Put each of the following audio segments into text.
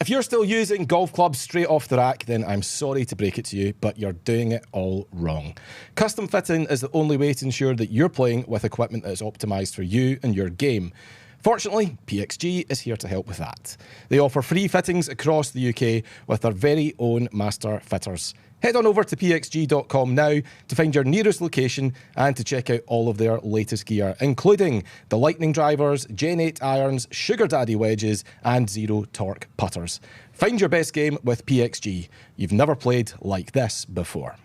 If you're still using golf clubs straight off the rack, then I'm sorry to break it to you, but you're doing it all wrong. Custom fitting is the only way to ensure that you're playing with equipment that is optimised for you and your game. Fortunately, PXG is here to help with that. They offer free fittings across the UK with their very own master fitters. Head on over to pxg.com now to find your nearest location and to check out all of their latest gear, including the Lightning drivers, Gen 8 irons, Sugar Daddy wedges, and Zero Torque putters. Find your best game with PXG. You've never played like this before.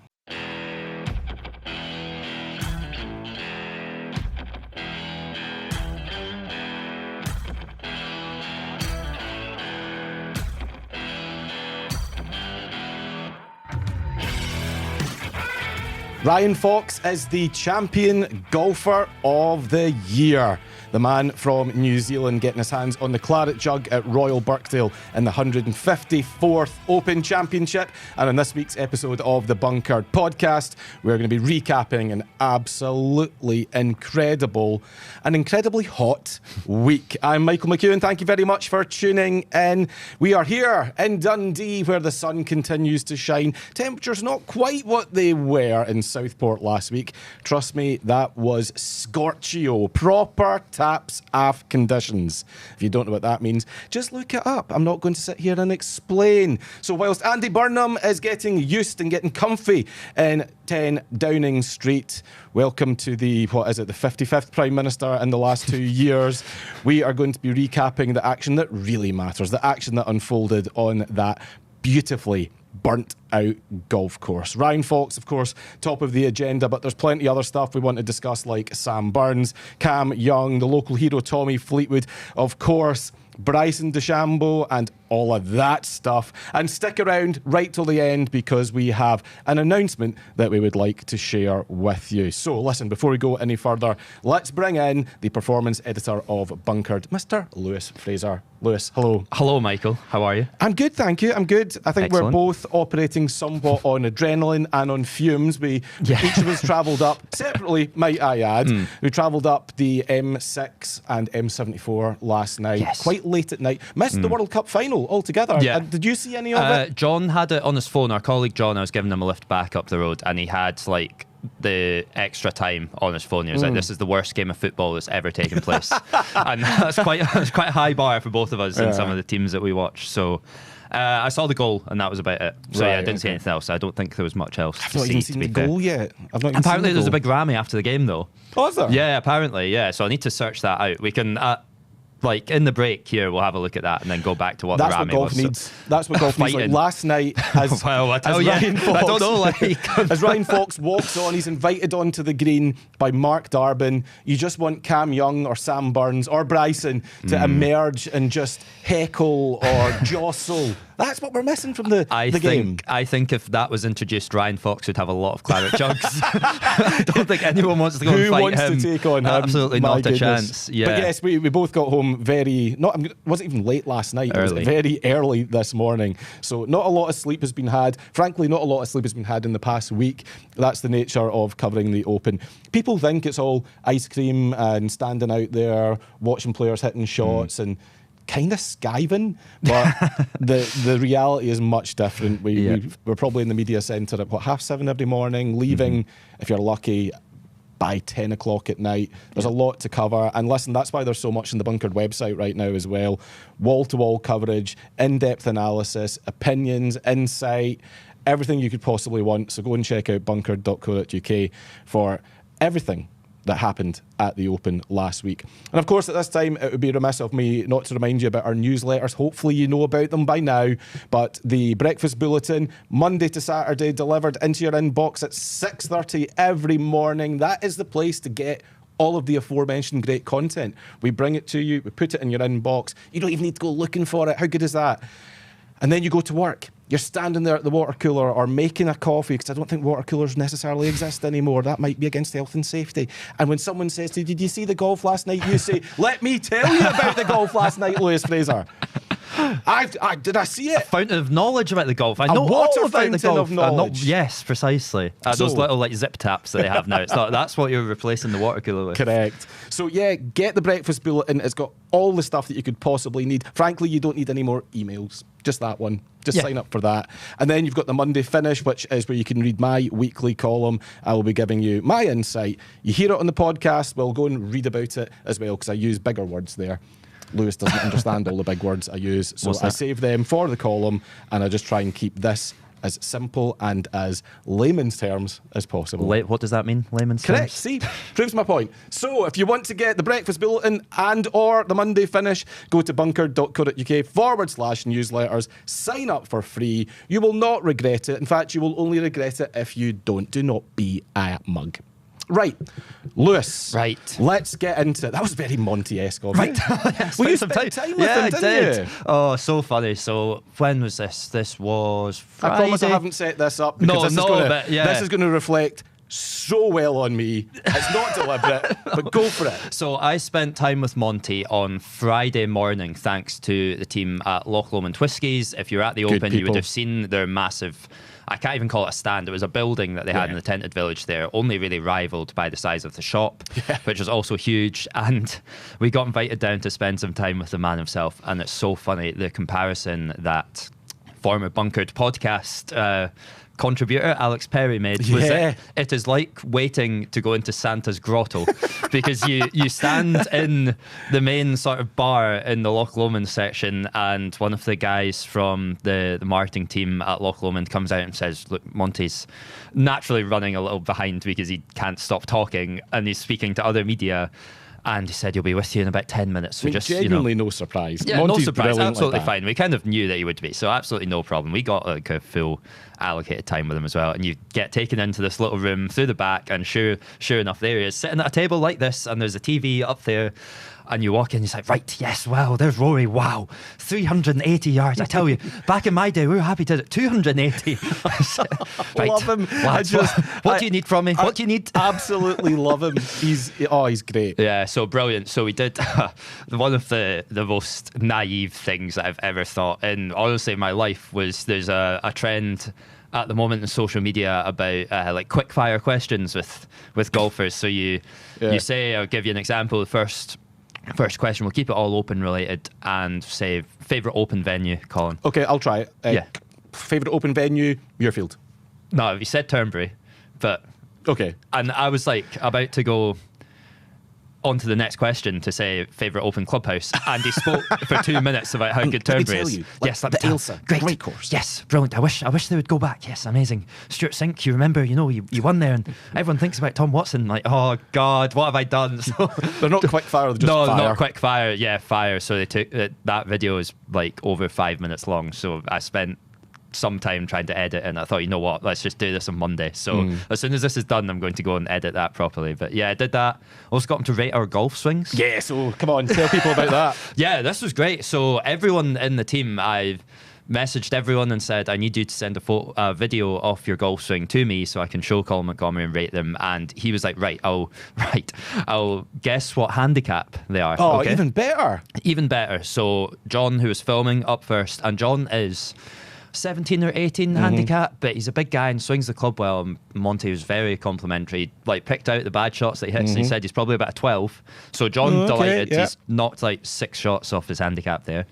Ryan Fox is the champion golfer of the year. The man from New Zealand getting his hands on the claret jug at Royal Birkdale in the 154th Open Championship. And in this week's episode of the Bunkered podcast, we're going to be recapping an absolutely incredibly hot week. I'm Michael McEwen. Thank you very much for tuning in. We are here in Dundee where the sun continues to shine. Temperatures not quite what they were in Southport last week. Trust me, that was scorchio. Proper taps aft conditions. If you don't know what that means, just look it up. I'm not going to sit here and explain. So whilst Andy Burnham is getting used and getting comfy in 10 Downing Street, welcome to the 55th Prime Minister in the last 2 years. We are going to be recapping the action that really matters, the action that unfolded on that beautifully burnt out golf course. Ryan Fox, of course, top of the agenda, but there's plenty other stuff we want to discuss, like Sam Burns, Cam Young, the local hero Tommy Fleetwood, of course, Bryson DeChambeau, and all of that stuff. And stick around right till the end because we have an announcement that we would like to share with you. So listen, before we go any further, let's bring in the performance editor of Bunkered, Mr. Lewis Fraser. Lewis, hello. Hello, Michael. How are you? I'm good, thank you. I'm good. I think Excellent. We're both operating somewhat on adrenaline and on fumes. Each of us travelled up separately, might I add. We travelled up the M6 and M74 last night, quite late at night. Missed the World Cup final altogether. Yeah. Did you see any of it? John had it on his phone. Our colleague John, I was giving him a lift back up the road, and he had like the extra time on his phone. He was like, "This is the worst game of football that's ever taken place," and that's quite a high bar for both of us and some of the teams that we watch. So. I saw the goal and that was about it. So I didn't see anything else. I don't think there was much else. I've not even seen the goal yet. Apparently there's a big Grammy after the game though. Oh, is there? Yeah, apparently, yeah. So I need to search that out. We can, in the break here, we'll have a look at that and then go back to what the Grammy was. That's what golf needs. Like last night, as Ryan Fox, I don't know. As Ryan Fox walks on, he's invited onto the green by Mark Darbin. You just want Cam Young or Sam Burns or Bryson to emerge and just heckle or jostle. That's what we're missing from the game. I think if that was introduced, Ryan Fox would have a lot of claret jugs. I don't think anyone wants to go and fight him. Who wants to take on him? Absolutely not a chance. Yeah. But yes, we both got home wasn't even late last night. Early. It was very early this morning. So not a lot of sleep has been had. Frankly, not a lot of sleep has been had in the past week. That's the nature of covering the Open. People think it's all ice cream and standing out there, watching players hitting shots and kind of skiving, but the reality is much different. We're probably in the media centre at 7:30 every morning, leaving, if you're lucky, by 10 o'clock at night. There's a lot to cover. And listen, that's why there's so much on the Bunkered website right now as well. Wall-to-wall coverage, in-depth analysis, opinions, insight, everything you could possibly want. So go and check out bunkered.co.uk for everything that happened at the Open last week. And of course, at this time, it would be remiss of me not to remind you about our newsletters. Hopefully you know about them by now, but the Breakfast Bulletin, Monday to Saturday, delivered into your inbox at 6:30 every morning. That is the place to get all of the aforementioned great content. We bring it to you, we put it in your inbox. You don't even need to go looking for it. How good is that? And then you go to work. You're standing there at the water cooler or making a coffee, because I don't think water coolers necessarily exist anymore. That might be against health and safety. And when someone says to you, "Did you see the golf last night?" you say, "Let me tell you about the golf last night, Lewis Fraser." Did I see it? Fountain of knowledge about the golf. I know water all about the fountain golf. of knowledge. Yes, precisely. Those little like zip taps that they have now. That's what you're replacing the water cooler with. Correct. So yeah, get the breakfast bulletin. It's got all the stuff that you could possibly need. Frankly, you don't need any more emails. Just that one. Just sign up for that. And then you've got the Monday Finish, which is where you can read my weekly column. I will be giving you my insight. You hear it on the podcast. We'll go and read about it as well, because I use bigger words there. Lewis doesn't understand all the big words I use. So I save them for the column, and I just try and keep this as simple and as layman's terms as possible. What does that mean, layman's Correct. terms? See, proves my point. So if you want to get the breakfast bulletin and or the Monday Finish, go to bunker.co.uk/newsletters. Sign up for free. You will not regret it. In fact, you will only regret it if you don't. Do not be a mug. Right, Lewis. Right. Let's get into it. That was very Monty-esque of you. Right. Yes, Well, you some spent time with yeah, him, didn't I did. you? Oh, so funny. So when was this? This was Friday. I promise I haven't set this up because this is going to reflect so well on me. It's not deliberate, but go for it. So I spent time with Monty on Friday morning, thanks to the team at Loch Lomond Whiskies. If you're at the Good Open, you would people. have seen their massive... I can't even call it a stand. It was a building that they had in the tented village there, only really rivaled by the size of the shop, which was also huge. And we got invited down to spend some time with the man himself. And it's so funny, the comparison that former Bunkered podcast contributor Alex Perry made was that it is like waiting to go into Santa's grotto, because you stand in the main sort of bar in the Loch Lomond section, and one of the guys from the marketing team at Loch Lomond comes out and says, look, Monty's naturally running a little behind because he can't stop talking, and he's speaking to other media. And he said, he'll be with you in about 10 minutes. So just, genuinely no surprise. Yeah, Monty's no surprise. brilliant Absolutely like that. fine. We kind of knew that he would be. So absolutely no problem. We got like a full allocated time with him as well. And you get taken into this little room through the back. And sure enough, there he is sitting at a table like this. And there's a TV up there. And you walk in, he's like, right, yes, wow, there's Rory, wow, 380 yards. I tell you, back in my day, we were happy to do it, 280. Right. Love him. Lads, what do you need from me? What do you need? Absolutely love him. He's great. Yeah, so brilliant. So we did one of the most naive things that I've ever thought in, honestly, in my life was there's a trend at the moment in social media about like quick fire questions with golfers. So you say, I'll give you an example, the first question, we'll keep it all open related, and say favourite open venue, Colin. Okay, I'll try it. Favourite open venue, Muirfield. No, you said Turnberry, but... Okay. And I was like about to go on to the next question to say favourite open clubhouse, and he spoke for 2 minutes about how good Turnberry is. Yes, let me tell you. Great course. Yes, brilliant. I wish they would go back. Yes, amazing. Stuart Sink, you remember, you won there, and everyone thinks about Tom Watson, like, oh God, what have I done? So they're not quick fire, they're just no, fire. not quick fire. Yeah, fire. So they took that video is like over 5 minutes long. So I spent some time trying to edit, and I thought, you know what, let's just do this on Monday. So as soon as this is done, I'm going to go and edit that properly. But yeah, I did that. Also got him to rate our golf swings. Yeah, so come on, tell people about that. Yeah, this was great. So everyone in the team, I've messaged everyone and said, I need you to send a video of your golf swing to me so I can show Colin Montgomery and rate them. And he was like, I'll guess what handicap they are. Oh, okay? even better. So John, who was filming, up first, and John is 17 or 18 handicap, but he's a big guy and swings the club well. And Monty was very complimentary, like picked out the bad shots that he hits. And he said he's probably about a 12. So John delighted. Yeah. He's knocked like 6 shots off his handicap there.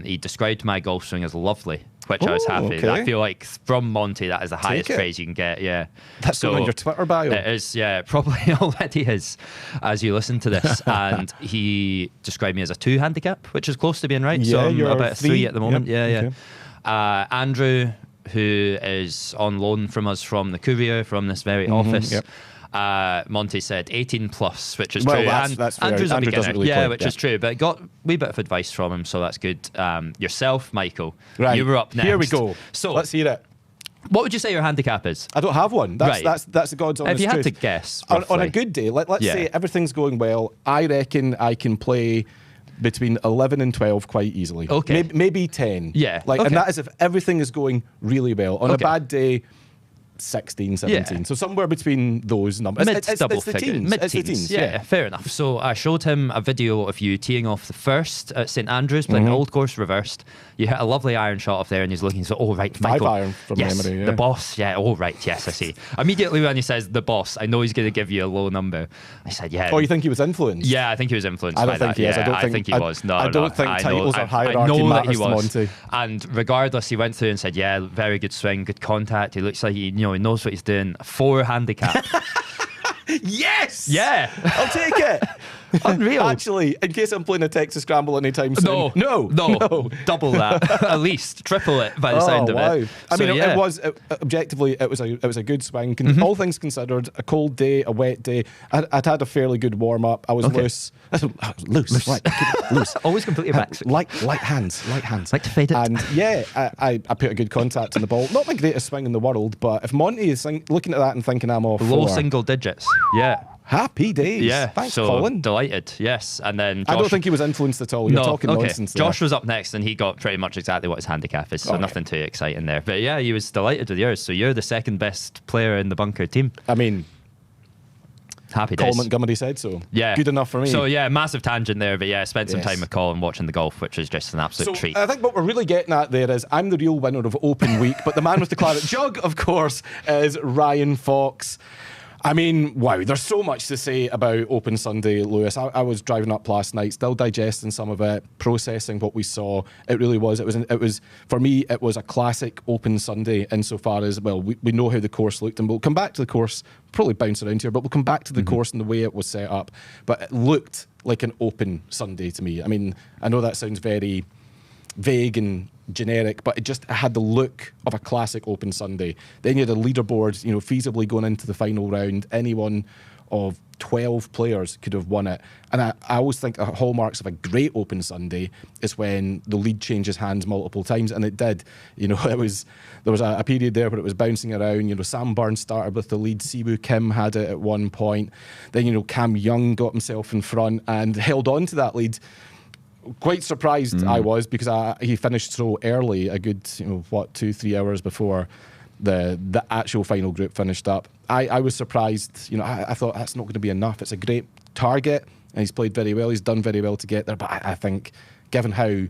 He described my golf swing as lovely, which I was happy. Okay. I feel like from Monty, that is the highest praise you can get. Yeah, that's going on your Twitter bio. It is. Yeah, probably already is as you listen to this. And he described me as a 2 handicap, which is close to being right. Yeah, so I'm you're about a 3 at the moment. Yep. Yeah. Okay. Andrew, who is on loan from us from the Courier, from this very office. Yep. Monty said 18 plus, which is well, true. That's fair. Andrew's a Andrew beginner, doesn't really play. which is true. But got a wee bit of advice from him, so that's good. Yourself, Michael, right. You were up next. Here we go. So let's hear it. What would you say your handicap is? I don't have one. That's right. that's the God's honest If you had truth. to guess, on a good day, let's say everything's going well, I reckon I can play between 11 and 12 quite easily. Okay. Maybe 10. Yeah. And that is if everything is going really well. On a bad day, 16, 17. Yeah. So somewhere between those numbers. Mid-double the figures. teens. Mid-teens. It's the teens. Yeah, fair enough. So I showed him a video of you teeing off the first at St Andrews, playing the old course reversed. You hit a lovely iron shot off there, and he's looking, so, oh, right, Michael. 5-iron from memory, yeah. The boss. Yeah, oh, right, yes, I see. Immediately when he says the boss, I know he's going to give you a low number. I said, yeah. Oh, you think he was influenced? Yeah, I think he was influenced I don't by think that. he is. Yeah, I think he was. No, I don't think titles or hierarchy I know that matters he to was. Monty. And regardless, he went through and said, yeah, very good swing, good contact. He looks like he knows what he's doing. 4 handicap. Yes! Yeah. I'll take it. Unreal. Actually, in case I'm playing a Texas Scramble anytime soon. No. Double that. At least. Triple it by the sound of it. I mean, yeah. it was, objectively, it was a good swing. All things considered, a cold day, a wet day. I'd had a fairly good warm-up. I was loose. Loose. Right. Loose. Always completely back. Light hands. Like to fade it. And yeah, I put a good contact on the ball. Not my greatest swing in the world, but if Monty is looking at that and thinking I'm off Low 4, single digits. Yeah. happy days. Yeah. Thanks, so Colin. delighted. Yes. And then Josh, I don't think he was influenced at all. You're talking nonsense there. Josh was up next and he got pretty much exactly what his handicap is. So nothing too exciting there. But yeah, he was delighted with yours. So you're the second best player in the bunker team. I mean, happy days. Colin Montgomery said so. Yeah. Good enough for me. So yeah, massive tangent there. But yeah, spent some time with Colin watching the golf, which was just an absolute treat. I think what we're really getting at there is I'm the real winner of Open Week, but the man with the claret jug, of course, is Ryan Fox. I mean, wow, there's so much to say about Open Sunday, Lewis. I was driving up last night, still digesting some of it, processing what we saw. It really was. It was for me, it was a classic Open Sunday insofar as, well, we know how the course looked, and we'll come back to the course, probably bounce around here, but we'll come back to the course and the way it was set up. But it looked like an Open Sunday to me. I mean, I know that sounds very vague and generic, but it had the look of a classic Open Sunday. Then you had a leaderboard, feasibly going into the final round. Any one of 12 players could have won it. And I always think the hallmarks of a great Open Sunday is when the lead changes hands multiple times, and it did. There was a period there where it was bouncing around. Sam Burns started with the lead. Siwoo Kim had it at one point. Then, Cam Young got himself in front and held on to that lead. Quite surprised I was, because he finished so early, a good 2-3 hours before the actual final group finished up. I was surprised. I thought that's not going to be enough. It's a great target and he's played very well. He's done very well to get there, but I think given how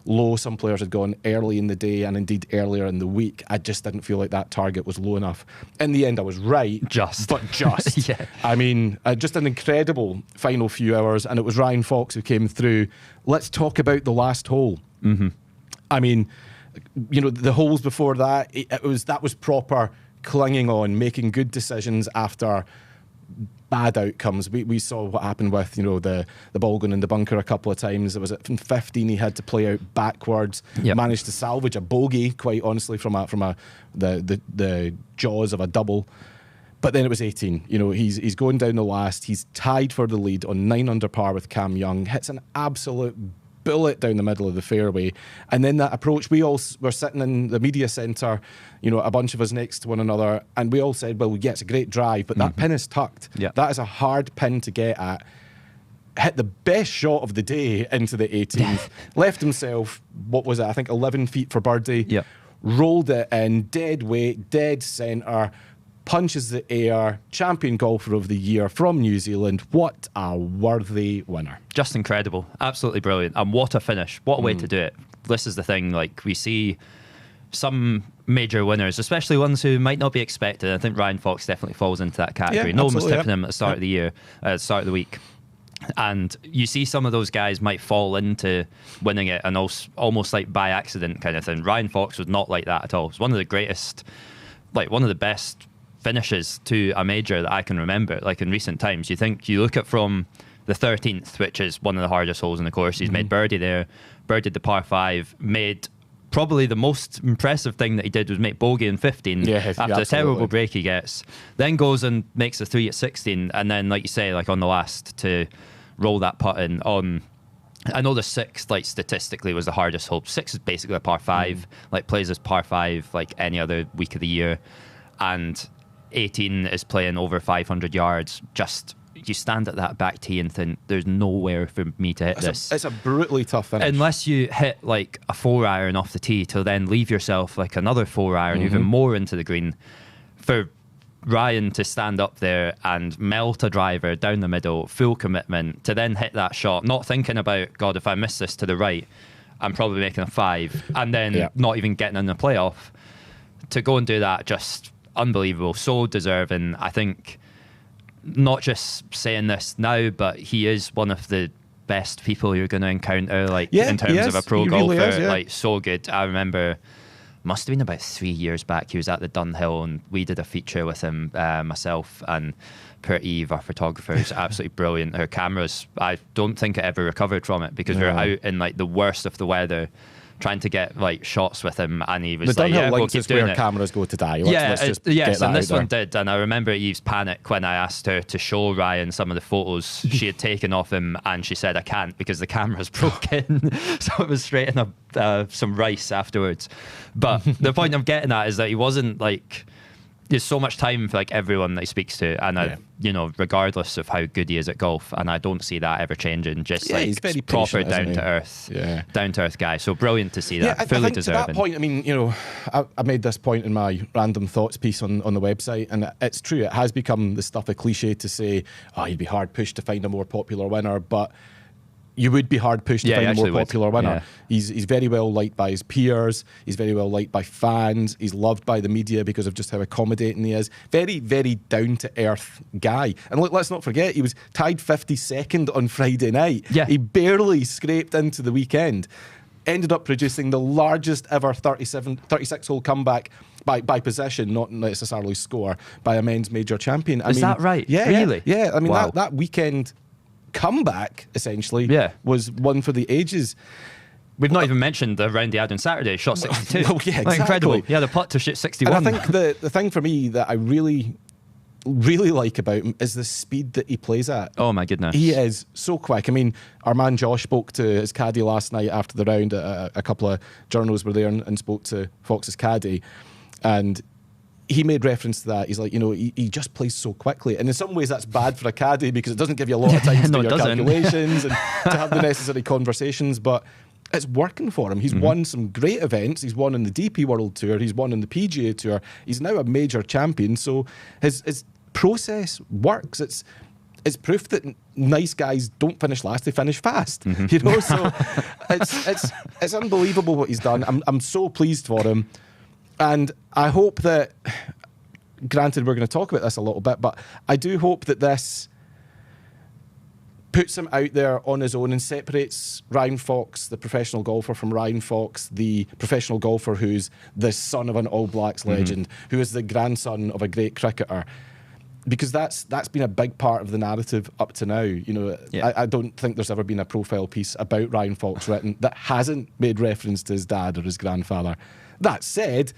low some players had gone early in the day and indeed earlier in the week, I just didn't feel like that target was low enough. In the end, I was right. Just. Yeah. I mean, just an incredible final few hours, and it was Ryan Fox who came through. Let's talk about the last hole. I mean, the holes before that, that was proper clinging on, making good decisions after bad outcomes. We saw what happened with the ball going in the bunker a couple of times. It was at 15 he had to play out backwards. Managed to salvage a bogey, quite honestly, from the jaws of a double. But then it was 18. He's going down the last. He's tied for the lead on 9 under par with Cam Young. Hits an absolute bullet down the middle of the fairway. And then that approach, we all were sitting in the media centre, a bunch of us next to one another, and we all said, well, yeah, it's a great drive, but that pin is tucked. That is a hard pin to get at. Hit the best shot of the day into the 18th. Left himself, what was it, I think 11 feet for birdie. Rolled it in, dead weight, dead centre, punches the air, champion golfer of the year from New Zealand. What a worthy winner. Just incredible. Absolutely brilliant. And what a finish. What a way to do it. This is the thing, we see some major winners, especially ones who might not be expected. I think Ryan Fox definitely falls into that category. No one was tipping him at the start of the year, start of the week. And you see some of those guys might fall into winning it and almost like by accident kind of thing. Ryan Fox was not like that at all. It was one of the greatest, one of the best finishes to a major that I can remember, in recent times. You look at from the 13th, which is one of the hardest holes in the course. He's made birdie there, birdied the par 5, made probably the most impressive thing that he did was make bogey in 15 after the terrible break he gets. Then goes and makes a 3 at 16, and then, like you say, on the last to roll that putt in on. I know the 6th, statistically, was the hardest hole. 6 is basically a par 5, plays as par 5 like any other week of the year, and 18 is playing over 500 yards. Just, you stand at that back tee and think, there's nowhere for me to hit this. It's a brutally tough finish. Unless you hit a 4-iron off the tee to then leave yourself another 4-iron, even more into the green. for Ryan to stand up there and melt a driver down the middle, full commitment, to then hit that shot, not thinking about, God, if I miss this to the right, I'm probably making a 5, and then not even getting in the playoff. To go and do that, just unbelievable, so deserving. I think, not just saying this now, but he is one of the best people you're going to encounter, like in terms of a pro golfer, really is, like so good. I remember, must have been about 3 years back, he was at the Dunhill and we did a feature with him, myself and poor Eve, our photographer, who's absolutely brilliant. Her cameras, I don't think it ever recovered from it, because we were out in like the worst of the weather trying to get like shots with him, and he was like, we'll keep doing it. Cameras go to die. Let's just get that and this out one there. did. And I remember Eve's panic when I asked her to show Ryan some of the photos she had taken of him, and she said, I can't because the camera's broken. So it was straight in some rice afterwards. But the point I'm getting at is that he wasn't like, there's so much time for like everyone that he speaks to, and you know, regardless of how good he is at golf, and I don't see that ever changing. Just like he's very proper patient, down to earth guy. So brilliant to see that. I Fully think deserving. to that point, I mean, you know, I made this point in my random thoughts piece on the website, and it's true. It has become the stuff of cliche to say, oh, you'd be hard pushed to find a more popular winner, but you would be hard pushed to find a more popular winner. Yeah. He's very well liked by his peers. He's very well liked by fans. He's loved by the media because of just how accommodating he is. Very, very down-to-earth guy. And look, let's not forget, he was tied 52nd on Friday night. Yeah. He barely scraped into the weekend. Ended up producing the largest ever 36-hole comeback by possession, not necessarily score, by a men's major champion. Is that right? Yeah. Really? Yeah. I mean, that weekend comeback essentially was one for the ages. We've not even mentioned the round he had on Saturday, shot 62. Well, yeah, exactly. Incredible. Yeah, the putt to shoot 61. And I think the thing for me that I really like about him is the speed that he plays at. Oh my goodness. He is so quick. I mean, our man Josh spoke to his caddy last night after the round. A couple of journalists were there and spoke to Fox's caddy, and he made reference to that. He's like, you know, he just plays so quickly. And in some ways that's bad for a caddy because it doesn't give you a lot of time to do your calculations and to have the necessary conversations. But it's working for him. He's won some great events. He's won on the DP World Tour. He's won on the PGA Tour. He's now a major champion. So his process works. It's proof that nice guys don't finish last; they finish fast. You know, so it's unbelievable what he's done. I'm so pleased for him. And I hope that, granted, we're going to talk about this a little bit, but I do hope that this puts him out there on his own and separates Ryan Fox, the professional golfer, from Ryan Fox, the professional golfer who's the son of an All Blacks legend, who is the grandson of a great cricketer. Because that's been a big part of the narrative up to now. You know, I don't think there's ever been a profile piece about Ryan Fox written that hasn't made reference to his dad or his grandfather. That said,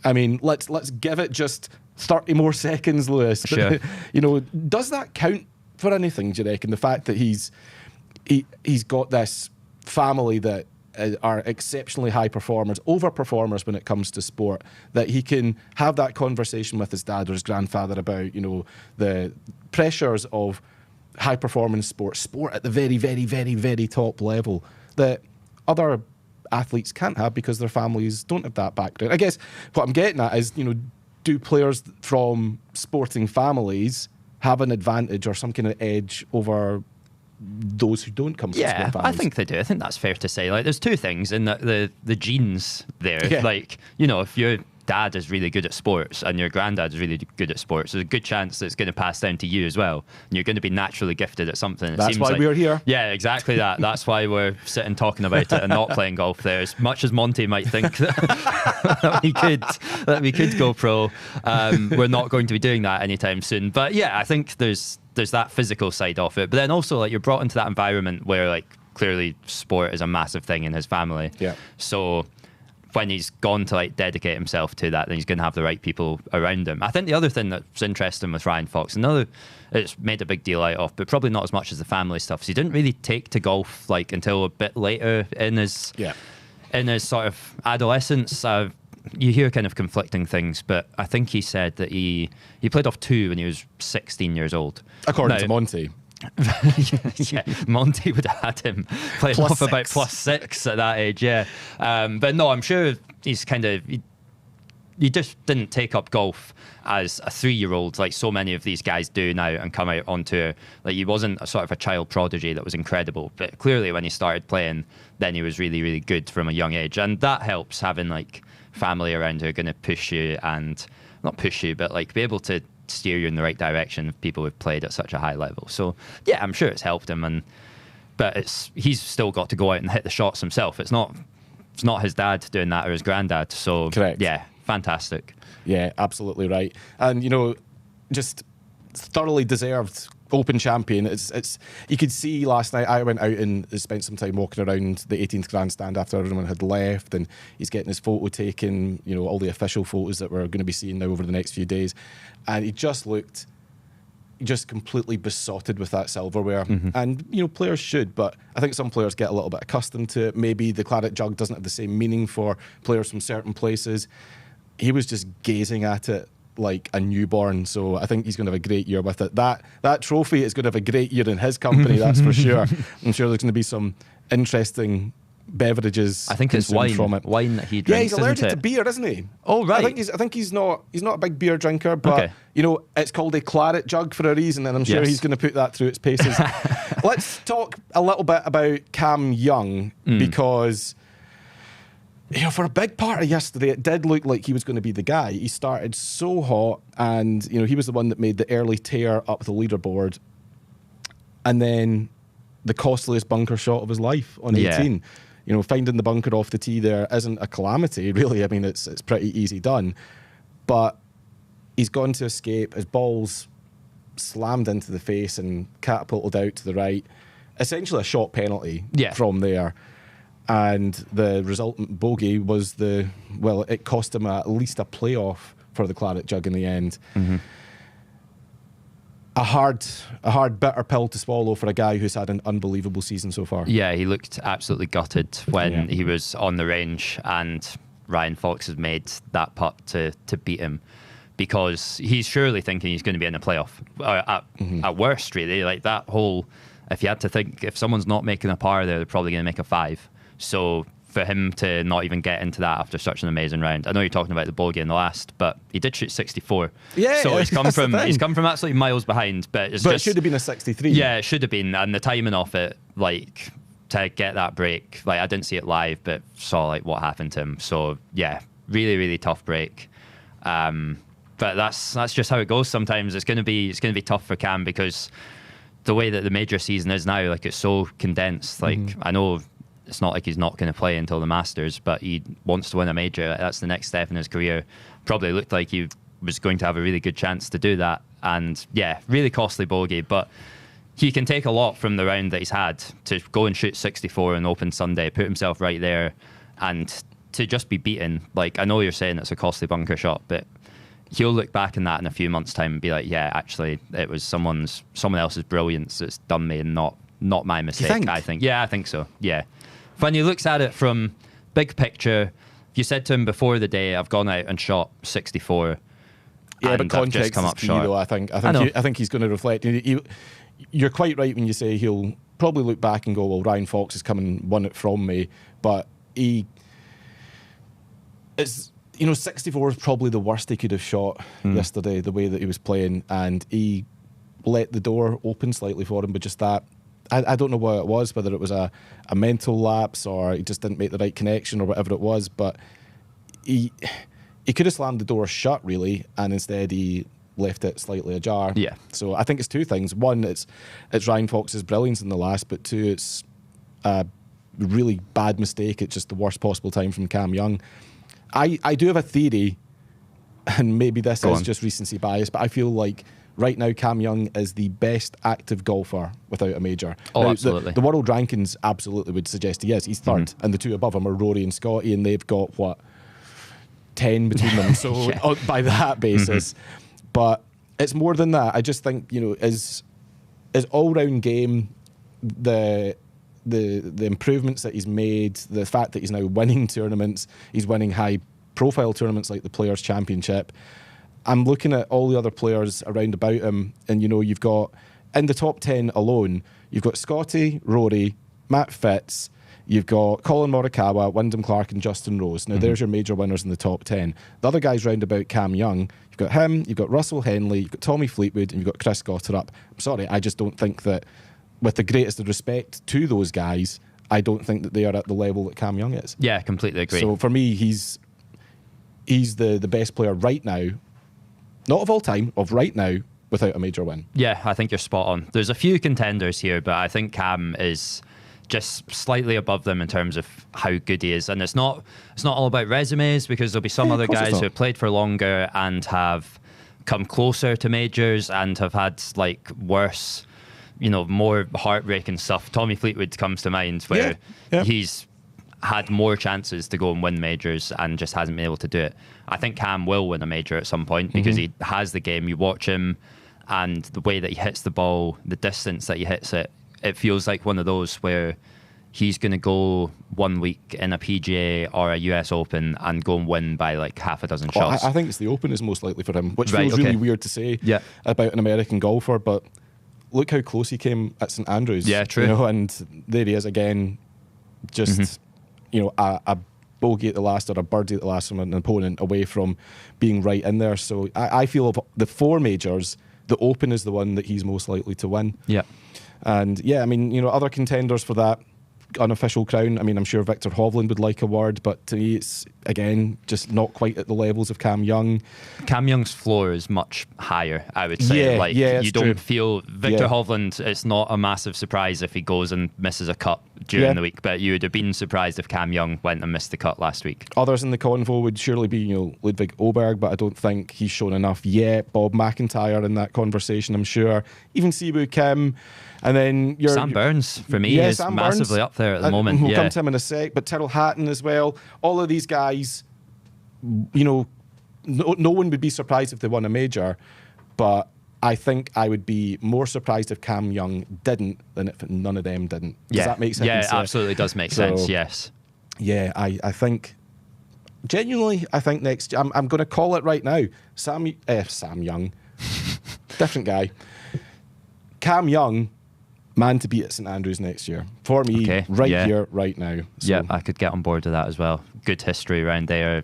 I mean, let's give it just 30 more seconds, Lewis. Sure. You know, does that count for anything, do you reckon? The fact that he's got this family that are exceptionally high performers, over-performers when it comes to sport, that he can have that conversation with his dad or his grandfather about, you know, the pressures of high-performance sport at the very, very, very, very top level that other athletes can't have because their families don't have that background. I guess what I'm getting at is, you know, do players from sporting families have an advantage or some kind of edge over those who don't come from sport families? I think they do. I think that's fair to say. Like, there's two things in the genes there. Yeah. Like, you know, if your dad is really good at sports and your granddad is really good at sports, there's a good chance that it's going to pass down to you as well. And you're going to be naturally gifted at something. That's why we're here. Yeah, exactly that. That's why we're sitting talking about it and not playing golf there. As much as Monty might think that we could go pro, we're not going to be doing that anytime soon. But yeah, I think there's that physical side of it. But then also, like, you're brought into that environment where, like, clearly sport is a massive thing in his family. Yeah. So when he's gone to, like, dedicate himself to that, then he's going to have the right people around him. I think the other thing that's interesting with Ryan Fox, it's made a big deal out of, but probably not as much as the family stuff, is he didn't really take to golf like until a bit later in his sort of adolescence. You hear kind of conflicting things, but I think he said that he played off 2 when he was 16 years old. According to Monty. Yeah, Monty would have had him playing off about +6 at that age, yeah. But no, I'm sure he's kind of... you just didn't take up golf as a 3-year-old like so many of these guys do now and come out on tour. Like, he wasn't a sort of a child prodigy that was incredible, but clearly when he started playing, then he was really, really good from a young age. And that helps, having like family around who are going to push you, and not push you, but like be able to steer you in the right direction of people who've played at such a high level. So yeah, I'm sure it's helped him, but he's still got to go out and hit the shots himself. It's not his dad doing that or his granddad. So correct. Yeah, fantastic. Yeah, absolutely right. And just thoroughly deserved Open champion. It's you could see last night. I went out and spent some time walking around the 18th grandstand after everyone had left, and he's getting his photo taken. All the official photos that we're going to be seeing now over the next few days, and he just looked completely besotted with that silverware. Mm-hmm. And players should, but I think some players get a little bit accustomed to it. Maybe the claret jug doesn't have the same meaning for players from certain places. He was just gazing at it like a newborn, so I think he's going to have a great year with it. That trophy is going to have a great year in his company, that's for sure. I'm sure there's going to be some interesting beverages. I think it's wine from it. Wine that he drinks. Yeah, he's allergic to beer, isn't he? Oh right. I think he's not a big beer drinker, but it's called a claret jug for a reason, and I'm sure he's going to put that through its paces. Let's talk a little bit about Cam Young, because for a big part of yesterday, it did look like he was going to be the guy. He started so hot, and he was the one that made the early tear up the leaderboard, and then the costliest bunker shot of his life on 18. Finding the bunker off the tee there isn't a calamity, really. I mean, it's pretty easy done, but he's gone to escape. His ball's slammed into the face and catapulted out to the right. Essentially a shot penalty from there. And the resultant bogey was it cost him at least a playoff for the claret jug in the end. Mm-hmm. A hard, bitter pill to swallow for a guy who's had an unbelievable season so far. Yeah, he looked absolutely gutted when he was on the range and Ryan Fox has made that putt to beat him, because he's surely thinking he's going to be in a playoff. At worst, really. Like that whole, if you had to think, if someone's not making a par there, they're probably going to make a 5. So for him to not even get into that after such an amazing round, I know you're talking about the bogey in the last, but he did shoot 64. Yeah, so he's come from absolutely miles behind. But it should have been a 63. Yeah, it should have been, and the timing off it, like to get that break, like I didn't see it live, but saw like what happened to him. So yeah, really, really tough break. But that's just how it goes. Sometimes it's going to be tough for Cam, because the way that the major season is now, like it's so condensed. Like I know. It's not like he's not going to play until the Masters, but he wants to win a major. That's the next step in his career. Probably looked like he was going to have a really good chance to do that. And yeah, really costly bogey, but he can take a lot from the round that he's had to go and shoot 64 on Open Sunday, put himself right there, and to just be beaten. Like, I know you're saying it's a costly bunker shot, but he'll look back in that in a few months' time and be like, yeah, actually, it was someone else's brilliance that's done me, and not my mistake. I think. Yeah, I think so. Yeah. When he looks at it from big picture, if you said to him before the day, I've gone out and shot 64, yeah, and but context I've just come is up key, short. though. I think he's going to reflect. You're quite right when you say he'll probably look back and go, well, Ryan Fox has come and won it from me, but 64 is probably the worst he could have shot yesterday, the way that he was playing, and he let the door open slightly for him, but just that. I don't know what it was, whether it was a mental lapse or he just didn't make the right connection or whatever it was, but he could have slammed the door shut, really, and instead he left it slightly ajar. Yeah. So I think it's two things. One, it's Ryan Fox's brilliance in the last, but two, it's a really bad mistake at just the worst possible time from Cam Young. I do have a theory, and maybe this is just recency bias, but I feel like right now, Cam Young is the best active golfer without a major. Oh, now, absolutely. The world rankings absolutely would suggest he is. He's third, and the two above him are Rory and Scotty, and they've got, 10 between them. So by that basis. But it's more than that. I just think, his all-round game, the improvements that he's made, the fact that he's now winning tournaments, he's winning high-profile tournaments like the Players' Championship. I'm looking at all the other players around about him, and you've got, in the top 10 alone, you've got Scotty, Rory, Matt Fitz, You've got Colin Morikawa, Wyndham Clark and Justin Rose. Now, there's your major winners in the top 10. The other guys round about Cam Young, you've got him, you've got Russell Henley, you've got Tommy Fleetwood, and you've got Chris Gotterup. I'm sorry, I just don't think that, with the greatest of respect to those guys, I don't think that they are at the level that Cam Young is. Yeah, completely agree. So for me, he's the best player right now, not of all time, of right now, without a major win. Yeah, I think you're spot on. There's a few contenders here, but I think Cam is just slightly above them in terms of how good he is. And it's not all about resumes, because there'll be some other guys who have played for longer and have come closer to majors and have had like worse, more heartbreaking stuff. Tommy Fleetwood comes to mind, where he's had more chances to go and win majors and just hasn't been able to do it. I think Cam will win a major at some point, because he has the game. You watch him and the way that he hits the ball, the distance that he hits it, it feels like one of those where he's going to go 1 week in a PGA or a US Open and go and win by like half a dozen shots. I think it's the Open is most likely for him, which feels really weird to say about an American golfer, but look how close he came at St Andrews. Yeah, true. And there he is again, just a bogey at the last or a birdie at the last from an opponent away from being right in there. So I feel of the 4 majors, the Open is the one that he's most likely to win. Yeah. And yeah, I mean, other contenders for that unofficial crown, I mean, I'm sure Victor Hovland would like a word, but to me it's, again, just not quite at the levels of Cam Young. Cam Young's floor is much higher, I would say. You don't feel Victor Hovland, it's not a massive surprise if he goes and misses a cut during the week, but you would have been surprised if Cam Young went and missed the cut last week. Others in the convo would surely be, Ludwig Åberg, but I don't think he's shown enough yet. Bob MacIntyre in that conversation, I'm sure. Even Siwoo Kim. And then Sam Burns, for me, is Sam massively Burns, up there at the moment. We'll come to him in a sec. But Tyrrell Hatton as well. All of these guys, no one would be surprised if they won a major. But I think I would be more surprised if Cam Young didn't than if none of them didn't. Does that make sense? Yeah, it absolutely does make sense, yes. Yeah, I think, genuinely, next year, I'm going to call it right now. Sam Young, different guy. Cam Young, man to beat at St Andrews next year. For me, here, right now. So. Yeah, I could get on board with that as well. Good history around there.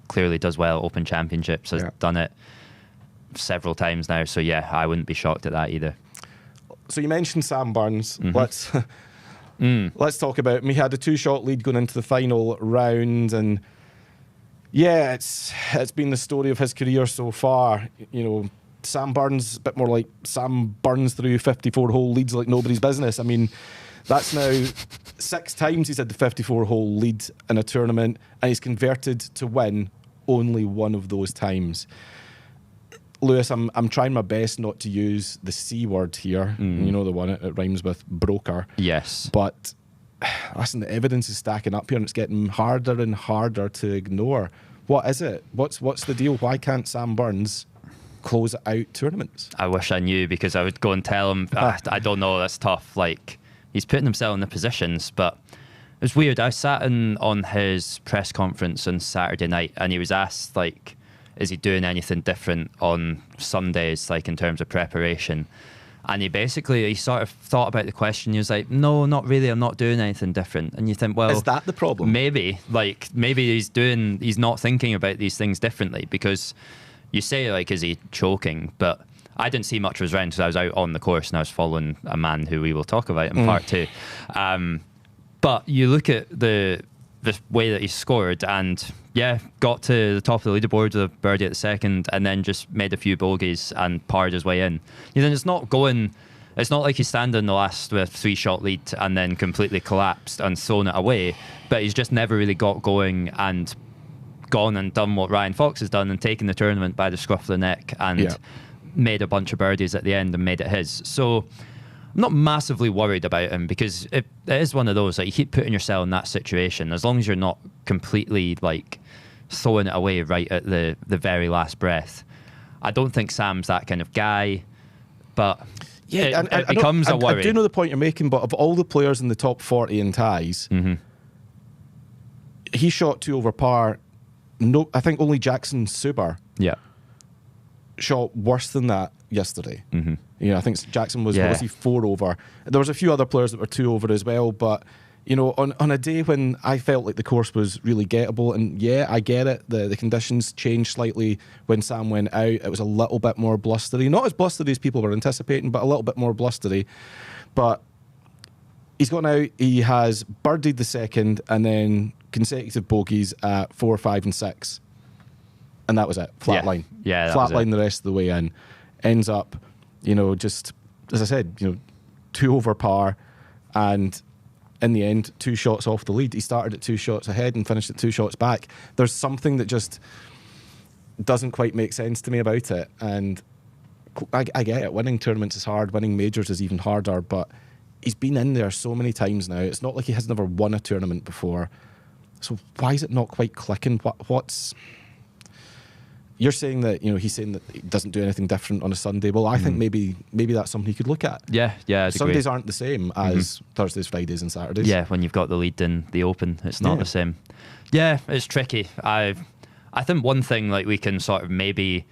Clearly does well. Open Championships, has done it several times now. So yeah, I wouldn't be shocked at that either. So you mentioned Sam Burns. Let's talk about him. He had a 2-shot lead going into the final round, and yeah, it's been the story of his career so far. Sam Burns, a bit more like Sam Burns through 54-hole leads like nobody's business. I mean, that's now 6 times he's had the 54-hole lead in a tournament, and he's converted to win only one of those times. Lewis, I'm trying my best not to use the C word here. You know the one, it rhymes with broker. Yes. But listen, the evidence is stacking up here, and it's getting harder and harder to ignore. What is it? What's the deal? Why can't Sam Burns close out tournaments? I wish I knew, because I would go and tell him, I don't know, that's tough. Like, he's putting himself in the positions, but it's weird. I sat in on his press conference on Saturday night, and he was asked, like, is he doing anything different on Sundays, like in terms of preparation? And he sort of thought about the question. He was like, no, not really. I'm not doing anything different. And you think, well, is that the problem? Maybe he's not thinking about these things differently, because you say, like, is he choking? But I didn't see much of his round because I was out on the course and I was following a man who we will talk about in part 2. But you look at the way that he scored, and got to the top of the leaderboard with a birdie at the second, and then just made a few bogeys and parred his way in. It's not like he's standing the last with 3-shot lead and then completely collapsed and thrown it away, but he's just never really got going and gone and done what Ryan Fox has done and taken the tournament by the scruff of the neck and made a bunch of birdies at the end and made it his. So I'm not massively worried about him, because it is one of those that you keep putting yourself in that situation. As long as you're not completely like throwing it away right at the very last breath. I don't think Sam's that kind of guy, but it becomes a worry. I do know the point you're making, but of all the players in the top 40 in ties, he shot 2 over par. No, I think only Jackson Suber shot worse than that yesterday. I think Jackson was he 4 over. There was a few other players that were 2 over as well, but You know, on a day when I felt like the course was really gettable, and yeah, I get it, the conditions changed slightly when Sam went out. It was a little bit more blustery. Not as blustery as people were anticipating, but a little bit more blustery. But he's gone out, he has birdied the second, and then consecutive bogeys at 4, 5, and 6. And that was it. Flat line. Yeah, flat line the rest of the way in. Ends up, you know, just, as I said, you know, 2 over par, and in the end, 2 shots off the lead. He started at 2 shots ahead and finished at 2 shots back. There's something that just doesn't quite make sense to me about it. And I get it. Winning tournaments is hard. Winning majors is even harder. But he's been in there so many times now. It's not like he has never won a tournament before. So why is it not quite clicking? What's... You're saying that, you know, he's saying that he doesn't do anything different on a Sunday. Well, I think maybe that's something he could look at. Yeah, I'd Sundays agree. aren't the same as Thursdays, Fridays, and Saturdays. Yeah, when you've got the lead in the Open, it's not the same. Yeah, it's tricky. I think one thing like we can sort of maybe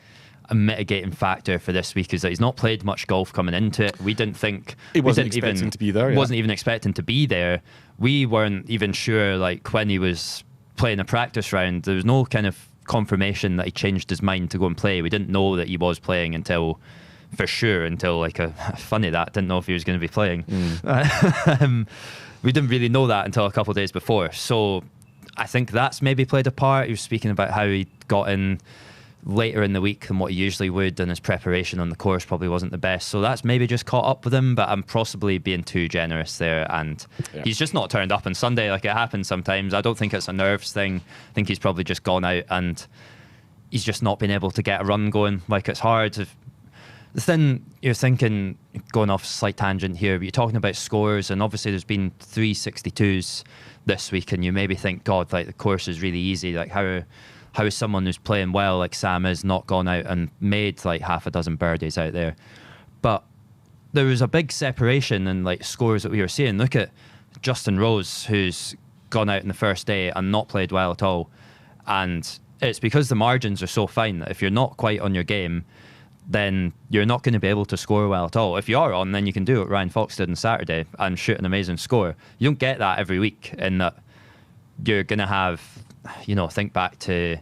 a mitigating factor for this week is that he's not played much golf coming into it. We didn't think he wasn't expecting to be there. Wasn't even expecting to be there. We weren't even sure, like when he was playing a practice round, there was no kind of confirmation that he changed his mind to go and play. We didn't know that he was playing until like funny that didn't know if he was going to be playing. We didn't really know that until a couple of days before. So I think that's maybe played a part. He was speaking about how he got in later in the week than what he usually would, and his preparation on the course probably wasn't the best. So that's maybe just caught up with him, but I'm possibly being too generous there. And he's just not turned up on Sunday. Like, it happens sometimes. I don't think it's a nerves thing. I think he's probably just gone out and he's just not been able to get a run going. Like, it's hard. The thing you're thinking, going off a slight tangent here, but you're talking about scores, and obviously there's been 362s this week, and you maybe think, God, like the course is really easy. Like, how is someone who's playing well like Sam is not gone out and made like half a dozen birdies out there? But there was a big separation in like scores that we were seeing. Look at Justin Rose, who's gone out in the first day and not played well at all. And it's because the margins are so fine that if you're not quite on your game, then you're not going to be able to score well at all. If you are on, then you can do what Ryan Fox did on Saturday and shoot an amazing score. You don't get that every week, in that you're going to have, you know, think back to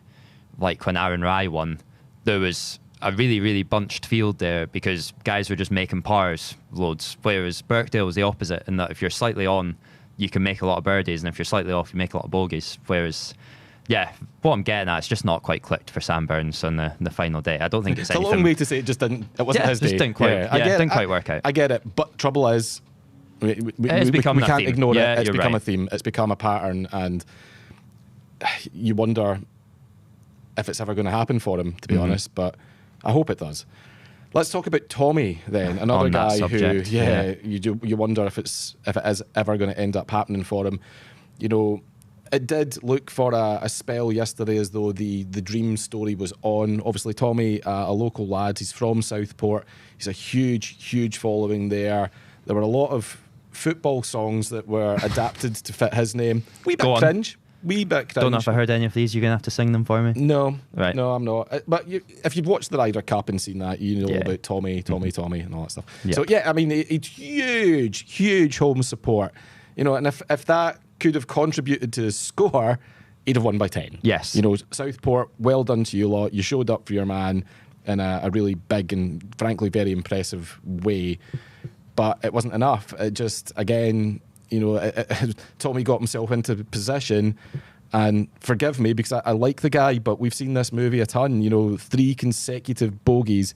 like when Aaron Rai won, there was a really, really bunched field there because guys were just making pars loads, whereas Birkdale was the opposite, in that if you're slightly on, you can make a lot of birdies, and if you're slightly off, you make a lot of bogeys. Whereas, yeah, what I'm getting at, it's just not quite clicked for Sam Burns on the final day. I don't think it's anything. It's a long way to say it wasn't his day. Didn't quite, didn't quite work out. I get it, but trouble is, we can't ignore it. It's become a theme. It's become a pattern, and you wonder if it's ever going to happen for him, to be honest, but I hope it does. Let's talk about Tommy then, another guy subject, who, you wonder if it is ever going to end up happening for him. You know, it did look for a spell yesterday as though the dream story was on. Obviously, Tommy, a local lad, he's from Southport. He's a huge following there. There were a lot of football songs that were adapted to fit his name. Wee bit cringe. Don't know if I heard any of these. You're going to have to sing them for me. No, right. No, I'm not. But if you've watched the Ryder Cup and seen that, you know about Tommy, and all that stuff. Yep. So yeah, I mean, it's huge home support. You know, and if that could have contributed to his score, he'd have won by 10. Yes. You know, Southport, well done to you lot. You showed up for your man in a really big and frankly very impressive way. But it wasn't enough. It just, again, you know, Tommy got himself into position, and forgive me because I like the guy, but we've seen this movie a ton. You know, 3 consecutive bogeys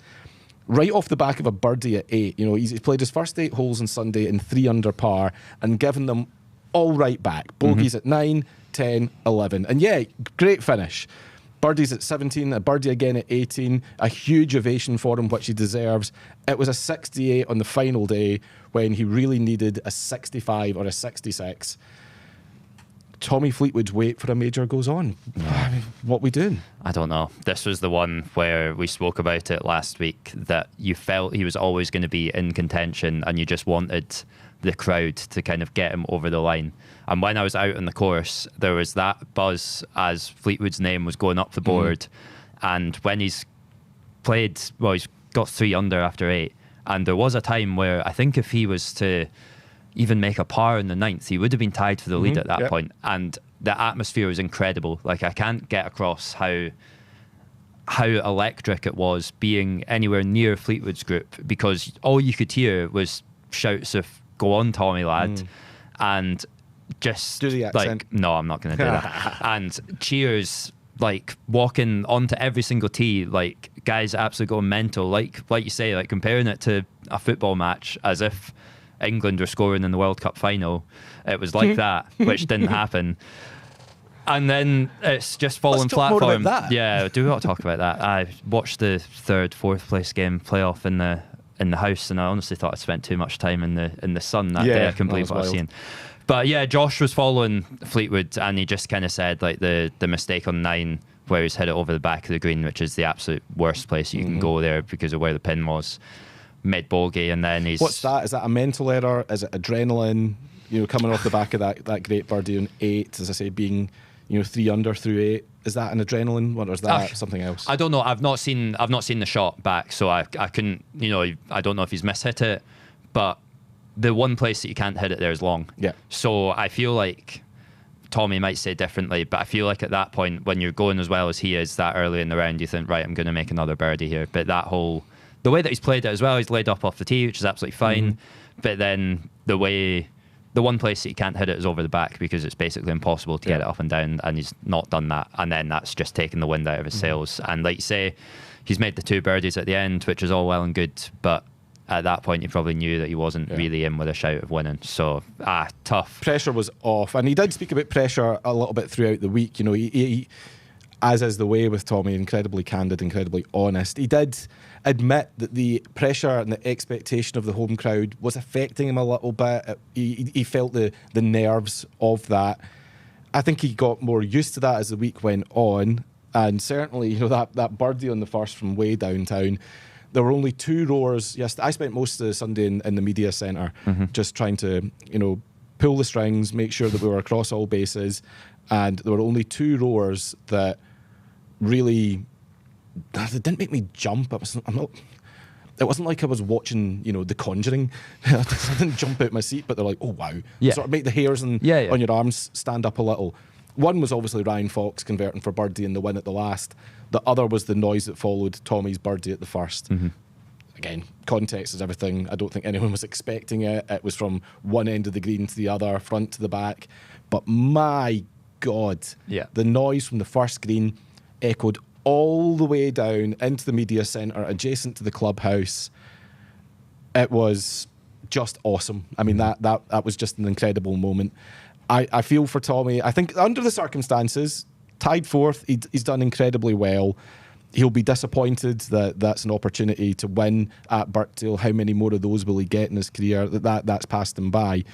right off the back of a birdie at 8. You know, he's played his first 8 holes on Sunday in 3 under par and given them all right back. Bogeys at 9, 10, 11. And yeah, great finish. Birdies at 17, a birdie again at 18, a huge ovation for him, which he deserves. It was a 68 on the final day when he really needed a 65 or a 66. Tommy Fleetwood's wait for a major goes on. I mean, what we doing? I don't know. This was the one where we spoke about it last week, that you felt he was always going to be in contention and you just wanted the crowd to kind of get him over the line. And when I was out on the course, there was that buzz as Fleetwood's name was going up the board. And when he's played, well, he's got 3 under after 8. And there was a time where I think if he was to even make a par in the 9th, he would have been tied for the lead at that point. And the atmosphere was incredible. Like, I can't get across how electric it was being anywhere near Fleetwood's group, because all you could hear was shouts of "Go on, Tommy lad," and just do the accent. Like, no, I'm not going to do that. And cheers, like walking onto every single tee, like guys absolutely going mental. Like you say, like comparing it to a football match as if England were scoring in the World Cup final. It was like that, which didn't happen. And then it's just falling flat for him. Yeah, do we not talk about that? I watched the 3rd, 4th place game playoff in the house, and I honestly thought I spent too much time in the sun that day. I couldn't believe what I was seeing. But yeah, Josh was following Fleetwood, and he just kind of said like the mistake on 9 where he's hit it over the back of the green, which is the absolute worst place you can go there because of where the pin was, mid bogey, and then he's... What's that? Is that a mental error? Is it adrenaline? Coming off the back of that great birdie on 8, as I say, being 3 under through 8. Is that an adrenaline one, or is that something else? I don't know. I've not seen the shot back, so I couldn't. I don't know if he's mishit it, but the one place that you can't hit it there is long. Yeah. So I feel like Tommy might say differently, but I feel like at that point, when you're going as well as he is that early in the round, you think, right, I'm going to make another birdie here. But the way that he's played it as well, he's laid up off the tee, which is absolutely fine. But then the one place that you can't hit it is over the back, because it's basically impossible to get it up and down, and he's not done that. And then that's just taken the wind out of his sails. And like you say, he's made the 2 birdies at the end, which is all well and good, but at that point, he probably knew that he wasn't really in with a shout of winning. So, tough. Pressure was off. And he did speak about pressure a little bit throughout the week. He as is the way with Tommy, incredibly candid, incredibly honest. He did admit that the pressure and the expectation of the home crowd was affecting him a little bit. He felt the nerves of that. I think he got more used to that as the week went on. And certainly, that birdie on the first from way downtown, there were only 2 rowers. Yes, I spent most of the Sunday in the media centre just trying to, pull the strings, make sure that we were across all bases. And there were only 2 rowers that really, they didn't make me jump. It wasn't like I was watching, The Conjuring. I didn't jump out my seat, but they're like, oh, wow. Yeah. Sort of make the hairs on your arms stand up a little. One was obviously Ryan Fox converting for birdie in the win at the last. The other was the noise that followed Tommy's birdie at the first. Again, context is everything. I don't think anyone was expecting it. It was from one end of the green to the other, front to the back. But my God, the noise from the first green echoed all the way down into the media centre, adjacent to the clubhouse. It was just awesome. I mean, that was just an incredible moment. I feel for Tommy. I think under the circumstances, tied 4th, he's done incredibly well. He'll be disappointed that that's an opportunity to win at Birkdale. How many more of those will he get in his career? That's passed him by.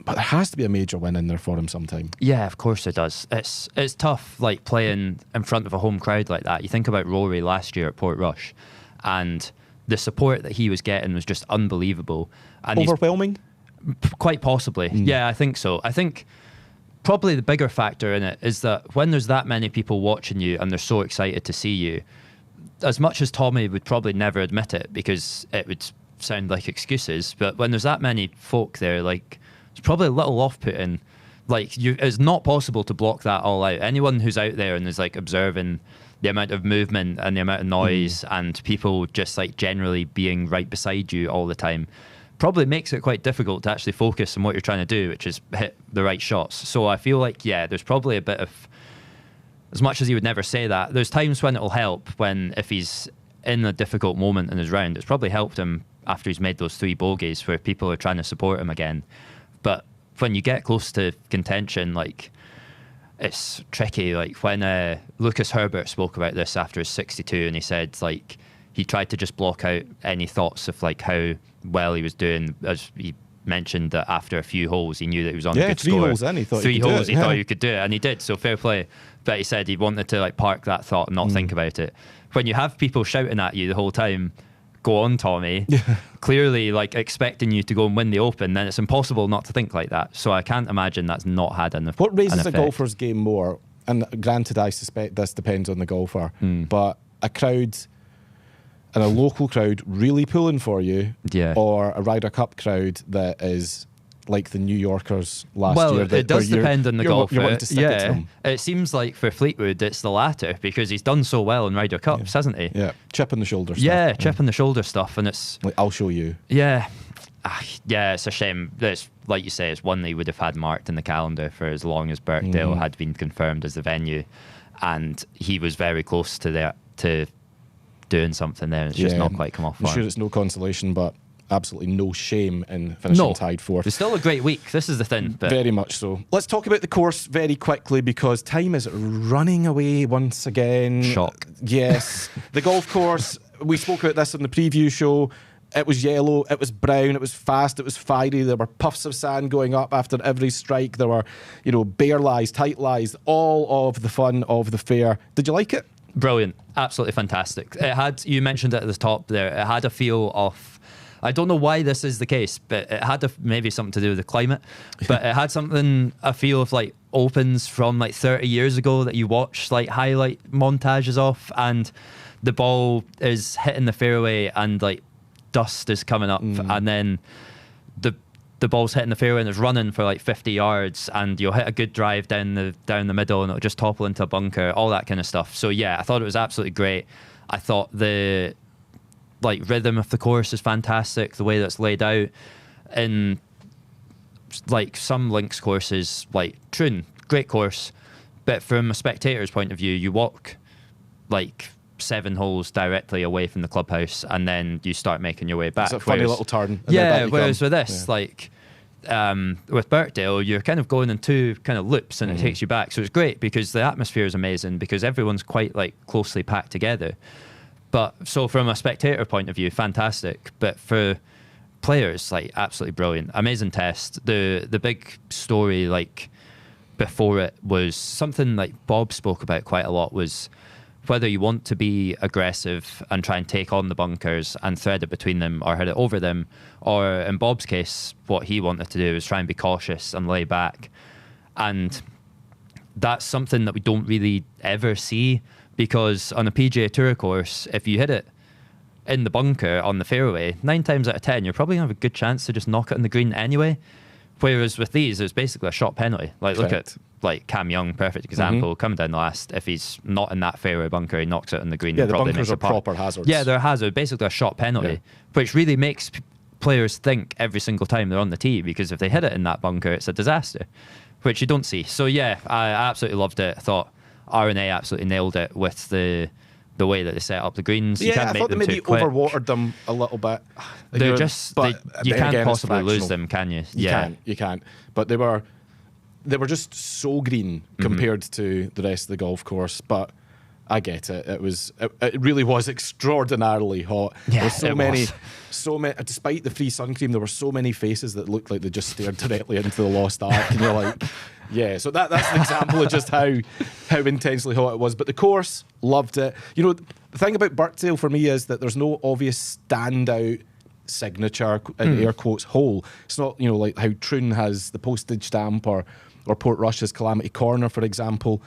But there has to be a major win in there for him sometime. Yeah, of course it does. It's tough, like playing in front of a home crowd like that. You think about Rory last year at Portrush, and the support that he was getting was just unbelievable. And overwhelming? Quite possibly. Yeah, I think so. I think probably the bigger factor in it is that when there's that many people watching you and they're so excited to see you, as much as Tommy would probably never admit it because it would sound like excuses, but when there's that many folk there, like, it's probably a little off-putting. Like, it's not possible to block that all out. Anyone who's out there and is like observing the amount of movement and the amount of noise and people just like generally being right beside you all the time probably makes it quite difficult to actually focus on what you're trying to do, which is hit the right shots. So I feel like, there's probably a bit of, as much as he would never say that, there's times when it'll help if he's in a difficult moment in his round. It's probably helped him after he's made those 3 bogeys where people are trying to support him again. But when you get close to contention, like, it's tricky. Like when Lucas Herbert spoke about this after his 62, and he said like he tried to just block out any thoughts of like how well he was doing. As he mentioned that after a few holes, he knew that he was on a good score. 3 holes in, he thought 3 holes, he thought he could do it, and he did. So fair play. But he said he wanted to like park that thought and not think about it. When you have people shouting at you the whole time, "Go on, Tommy," clearly like expecting you to go and win the Open, then it's impossible not to think like that. So I can't imagine that's not had an effect. What raises a golfer's game more, and granted I suspect this depends on the golfer, but a crowd and a local crowd really pulling for you, Yeah. or a Ryder Cup crowd that is like the New Yorkers last year. Well, it does depend on the golfer. You're wanting to stick it to them. It seems like for Fleetwood, it's the latter because he's done so well in Ryder Cups, hasn't he? Yeah, chip on the shoulder stuff. Yeah, chip on the shoulder stuff, and it's like, I'll show you. Yeah. Yeah, it's a shame. It's like you say, it's one they would have had marked in the calendar for as long as Birkdale had been confirmed as the venue, and he was very close to doing something there. It's just not quite come off. I'm sure it's no consolation, but absolutely no shame in finishing tied fourth. It's still a great week. This is the thing. But very much so. Let's talk about the course very quickly because time is running away once again. Shock. Yes. The golf course, we spoke about this on the preview show. It was yellow, it was brown, it was fast, it was fiery. There were puffs of sand going up after every strike. There were, bare lies, tight lies, all of the fun of the fair. Did you like it? Brilliant. Absolutely fantastic. It had, you mentioned it at the top there, it had a feel of, I don't know why this is the case, but it had maybe something to do with the climate, but it had a feel of like opens from like 30 years ago that you watch like highlight montages of, and the ball is hitting the fairway and like dust is coming up, and then the ball's hitting the fairway and it's running for like 50 yards, and you'll hit a good drive down the middle and it'll just topple into a bunker, all that kind of stuff. So yeah, I thought it was absolutely great. I thought the like rhythm of the course is fantastic, the way that's laid out. In like some links courses, like Troon, great course, but from a spectator's point of view, you walk like 7 holes directly away from the clubhouse and then you start making your way back. It's a funny little turn. Yeah, whereas with this, like with Birkdale, you're kind of going in 2 kind of loops and it takes you back. So it's great because the atmosphere is amazing because everyone's quite like closely packed together. But so from a spectator point of view, fantastic. But for players, like absolutely brilliant. Amazing test. The big story like before it was something like Bob spoke about quite a lot, was whether you want to be aggressive and try and take on the bunkers and thread it between them or hit it over them, or in Bob's case, what he wanted to do was try and be cautious and lay back. And that's something that we don't really ever see, because on a PGA Tour course, if you hit it in the bunker on the fairway, 9 times out of 10, you're probably going to have a good chance to just knock it on the green anyway. Whereas with these, it's basically a shot penalty. Like, look at like Cam Young, perfect example, coming down the last. If he's not in that fairway bunker, he knocks it on the green. Yeah, the probably bunkers are proper hazards. Yeah, they're a hazard, basically a shot penalty, which really makes players think every single time they're on the tee, because if they hit it in that bunker, it's a disaster, which you don't see. So yeah, I absolutely loved it. I thought R&A absolutely nailed it with the way that they set up the greens. Yeah, you can't I make thought they them maybe too quick. Overwatered them a little bit. They're just, you can't possibly lose them, can you? You can't. But they were just so green compared to the rest of the golf course. But I get it. It really was extraordinarily hot. Yeah, there were so many. Despite the free sun cream, there were so many faces that looked like they just stared directly into the lost ark, and you're like, yeah. So that's an example of just how intensely hot it was. But the course, loved it. The thing about Birkdale for me is that there's no obvious standout signature in air quotes hole. It's not like how Troon has the postage stamp or Portrush has Calamity Corner, for example.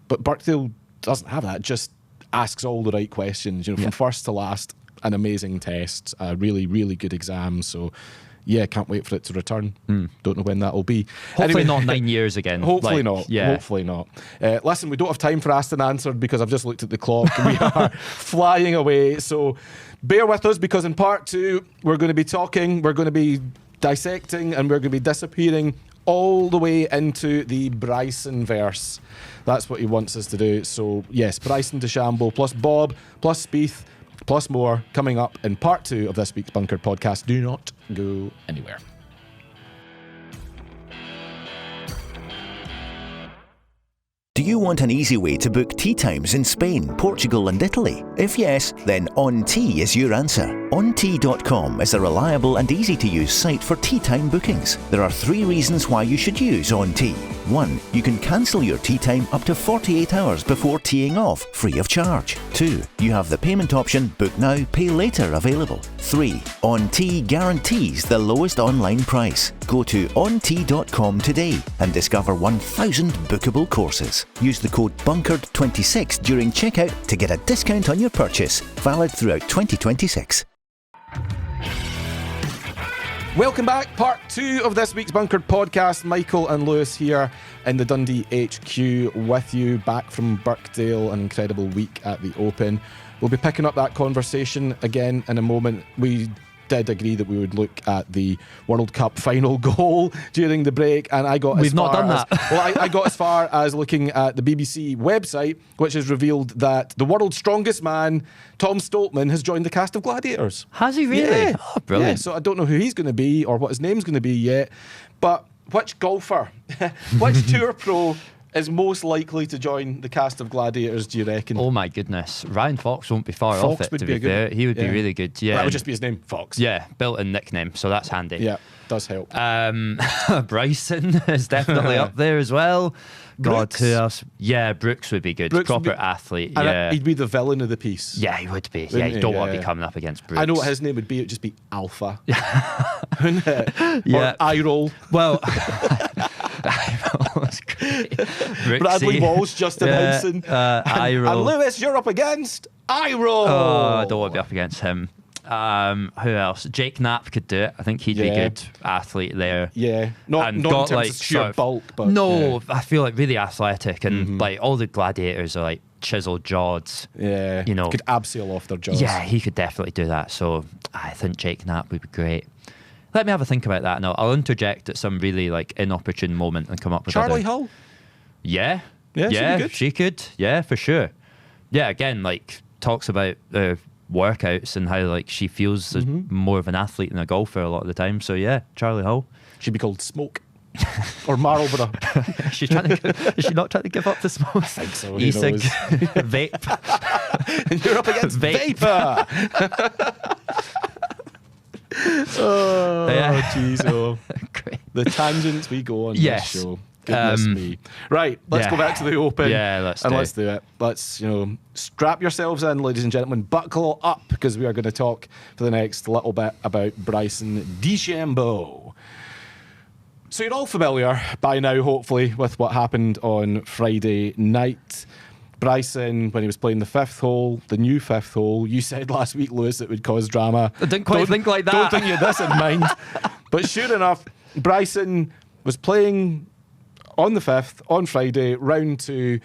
But Birkdale doesn't have that. It just asks all the right questions. From first to last, an amazing test, a really, really good exam. So yeah, can't wait for it to return. Don't know when that will be. Hopefully not 9 years again. Hopefully not. Yeah. Hopefully not. Listen, we don't have time for Asked and Answered because I've just looked at the clock. We are flying away. So bear with us, because in part 2, we're going to be talking, we're going to be dissecting, and we're going to be disappearing all the way into the Bryson verse. That's what he wants us to do. So yes, Bryson DeChambeau plus Bob plus Spieth plus more coming up in part 2 of this week's Bunkered podcast. Do not go anywhere. Do you want an easy way to book tea times in Spain, Portugal and Italy? If yes, then On Tea is your answer. OnTea.com is a reliable and easy-to-use site for tea time bookings. There are 3 reasons why you should use On Tea. 1. You can cancel your tea time up to 48 hours before teeing off, free of charge. 2. You have the payment option Book Now, Pay Later available. 3. On Tee guarantees the lowest online price. Go to ontea.com today and discover 1,000 bookable courses. Use the code BUNKERED26 during checkout to get a discount on your purchase. Valid throughout 2026. Welcome back, part 2 of this week's Bunkered podcast. Michael and Lewis here in the Dundee HQ with you, back from Birkdale, an incredible week at the Open. We'll be picking up that conversation again in a moment. We did agree that we would look at the World Cup final goal during the break, and I got We've not done that. I got as far as looking at the BBC website, which has revealed that the world's strongest man, Tom Stoltman, has joined the cast of Gladiators. Has he really? Yeah. Oh, brilliant. Yeah, so I don't know who he's going to be or what his name's going to be yet, but which golfer, which tour pro is most likely to join the cast of Gladiators, do you reckon? Oh my goodness. Ryan Fox won't be far Fox off it, would to be be a good fair. one. He would be Yeah. really good. Yeah. That would just be his name, Fox. Yeah, built-in nickname, so that's handy. Yeah, does help. Bryson is definitely up there as well. God, Brooks? who else? Yeah, Brooks would be good. Brooks would Proper be- athlete. And Yeah. he'd be the villain of the piece. Yeah, he would be. Yeah, Wouldn't you he? don't want to Yeah. be coming up against Brooks. I know what his name would be. It would just be Alpha. Wouldn't it? Yeah. Or Eye Roll. Well, that's great. Bradley Brooksy. Walsh, Justin Yeah, Henson. Eye And Roll. Lewis, you're up against Eye Roll. Oh, I don't want to be up against him. Who else? Jake Knapp could do it. I think he'd be Yeah. good athlete there. Yeah. Not And in got, terms like, of sheer sort of- bulk, but... No, Yeah. I feel like really athletic, and like all the gladiators are like chiseled jaws. Yeah. You know. Could abseil off their jaws. Yeah, he could definitely do that. So I think Jake Knapp would be great. Let me have a think about that now. I'll interject at some really like inopportune moment and come up with Charlie other. Hull? Yeah, Yeah, she'd be good. she could. Yeah, for sure. Yeah, again, like talks about workouts and how like she feels as more of an athlete than a golfer a lot of the time. So yeah, Charlie Hull. She'd be called Smoke. Or Marlborough. She's trying to. Is she not trying to give up the smoke? I think so, who E-cig, knows? vape. And you're up against Vape. Vapor. Oh, Yeah. jeez. Oh. Great. The tangents we go on Yes. this show. Goodness me. Right, let's yeah. go back to the Open. Yeah, let's and do let's do it. Let's, strap yourselves in, ladies and gentlemen. Buckle up, because we are going to talk for the next little bit about Bryson DeChambeau. So you're all familiar by now, hopefully, with what happened on Friday night. Bryson, when he was playing the fifth hole, the new fifth hole, you said last week, Lewis, it would cause drama. I didn't quite think like that. Don't think you had this in mind. But sure enough, Bryson was playing on the fifth, on Friday, round 2.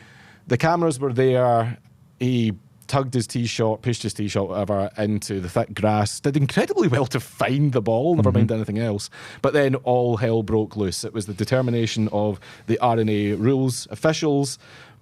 The cameras were there. He tugged his tee shot, pushed his tee shot, whatever, into the thick grass. Did incredibly well to find the ball, never mind anything else. But then all hell broke loose. It was the determination of the R&A rules officials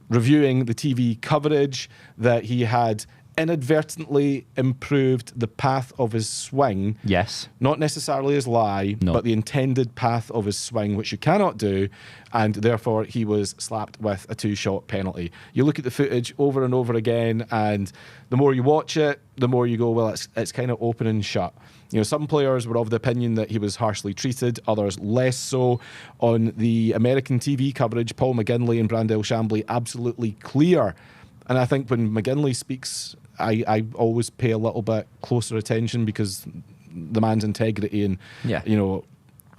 reviewing the TV coverage that he had inadvertently improved the path of his swing. Yes. Not necessarily his lie, No. but the intended path of his swing, which you cannot do, and therefore he was slapped with a 2-shot penalty. You look at the footage over and over again, and the more you watch it, the more you go, well, it's kind of open and shut. Some players were of the opinion that he was harshly treated, others less so. On the American TV coverage, Paul McGinley and Brandel Chambly absolutely clear. And I think when McGinley speaks, I always pay a little bit closer attention, because the man's integrity and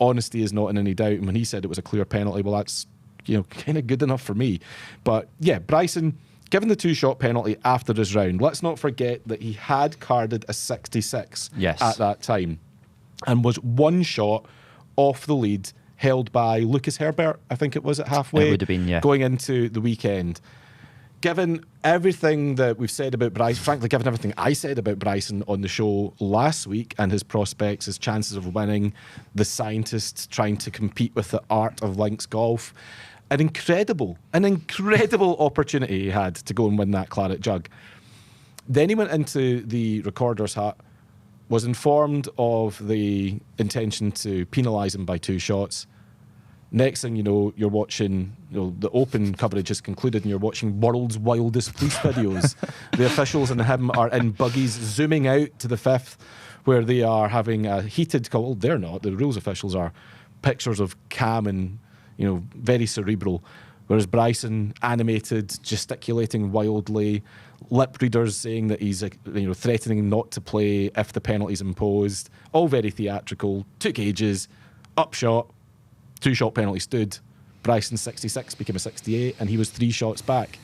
honesty is not in any doubt. And when he said it was a clear penalty, well, that's kind of good enough for me. But yeah, Bryson, given the 2-shot penalty after his round, let's not forget that he had carded a 66 Yes. at that time, and was 1 shot off the lead, held by Lucas Herbert, I think it was, at halfway. It would have been, yeah. Going into the weekend. Given everything that we've said about Bryson, frankly, given everything I said about Bryson on the show last week, and his prospects, his chances of winning, the scientists trying to compete with the art of links golf, an incredible opportunity he had to go and win that claret jug. Then he went into the recorder's hut, was informed of the intention to penalise him by 2 shots. Next thing you know, you're watching, the Open coverage has concluded, and you're watching world's wildest police videos. The officials and him are in buggies zooming out to the fifth, where they are having a heated call. They're not. The rules officials are. Pictures of Cam and, very cerebral, Whereas Bryson, animated, gesticulating wildly, lip readers saying that he's threatening not to play if the penalty's imposed. All very theatrical. Took ages. Upshot. 2-shot penalty stood. Bryson 66 became a 68, and he was 3 shots back.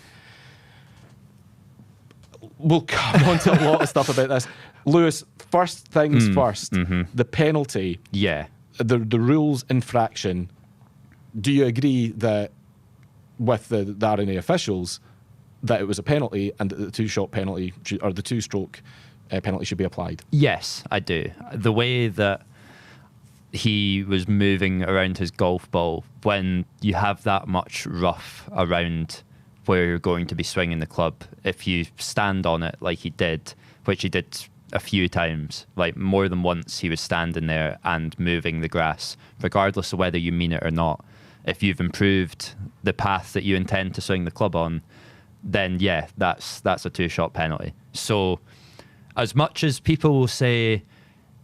We'll come on to a lot of stuff about this. Lewis, first things first. The penalty. Yeah. The rules infraction. Do you agree that with the RNA officials that it was a penalty and that the 2-shot penalty or the 2-stroke penalty should be applied? Yes, I do. The way that he was moving around his golf ball, when you have that much rough around where you're going to be swinging the club, if you stand on it like he did, which he did a few times, like more than once, he was standing there and moving the grass, regardless of whether you mean it or not. If you've improved the path that you intend to swing the club on, then yeah, that's a 2-shot penalty. So as much as people will say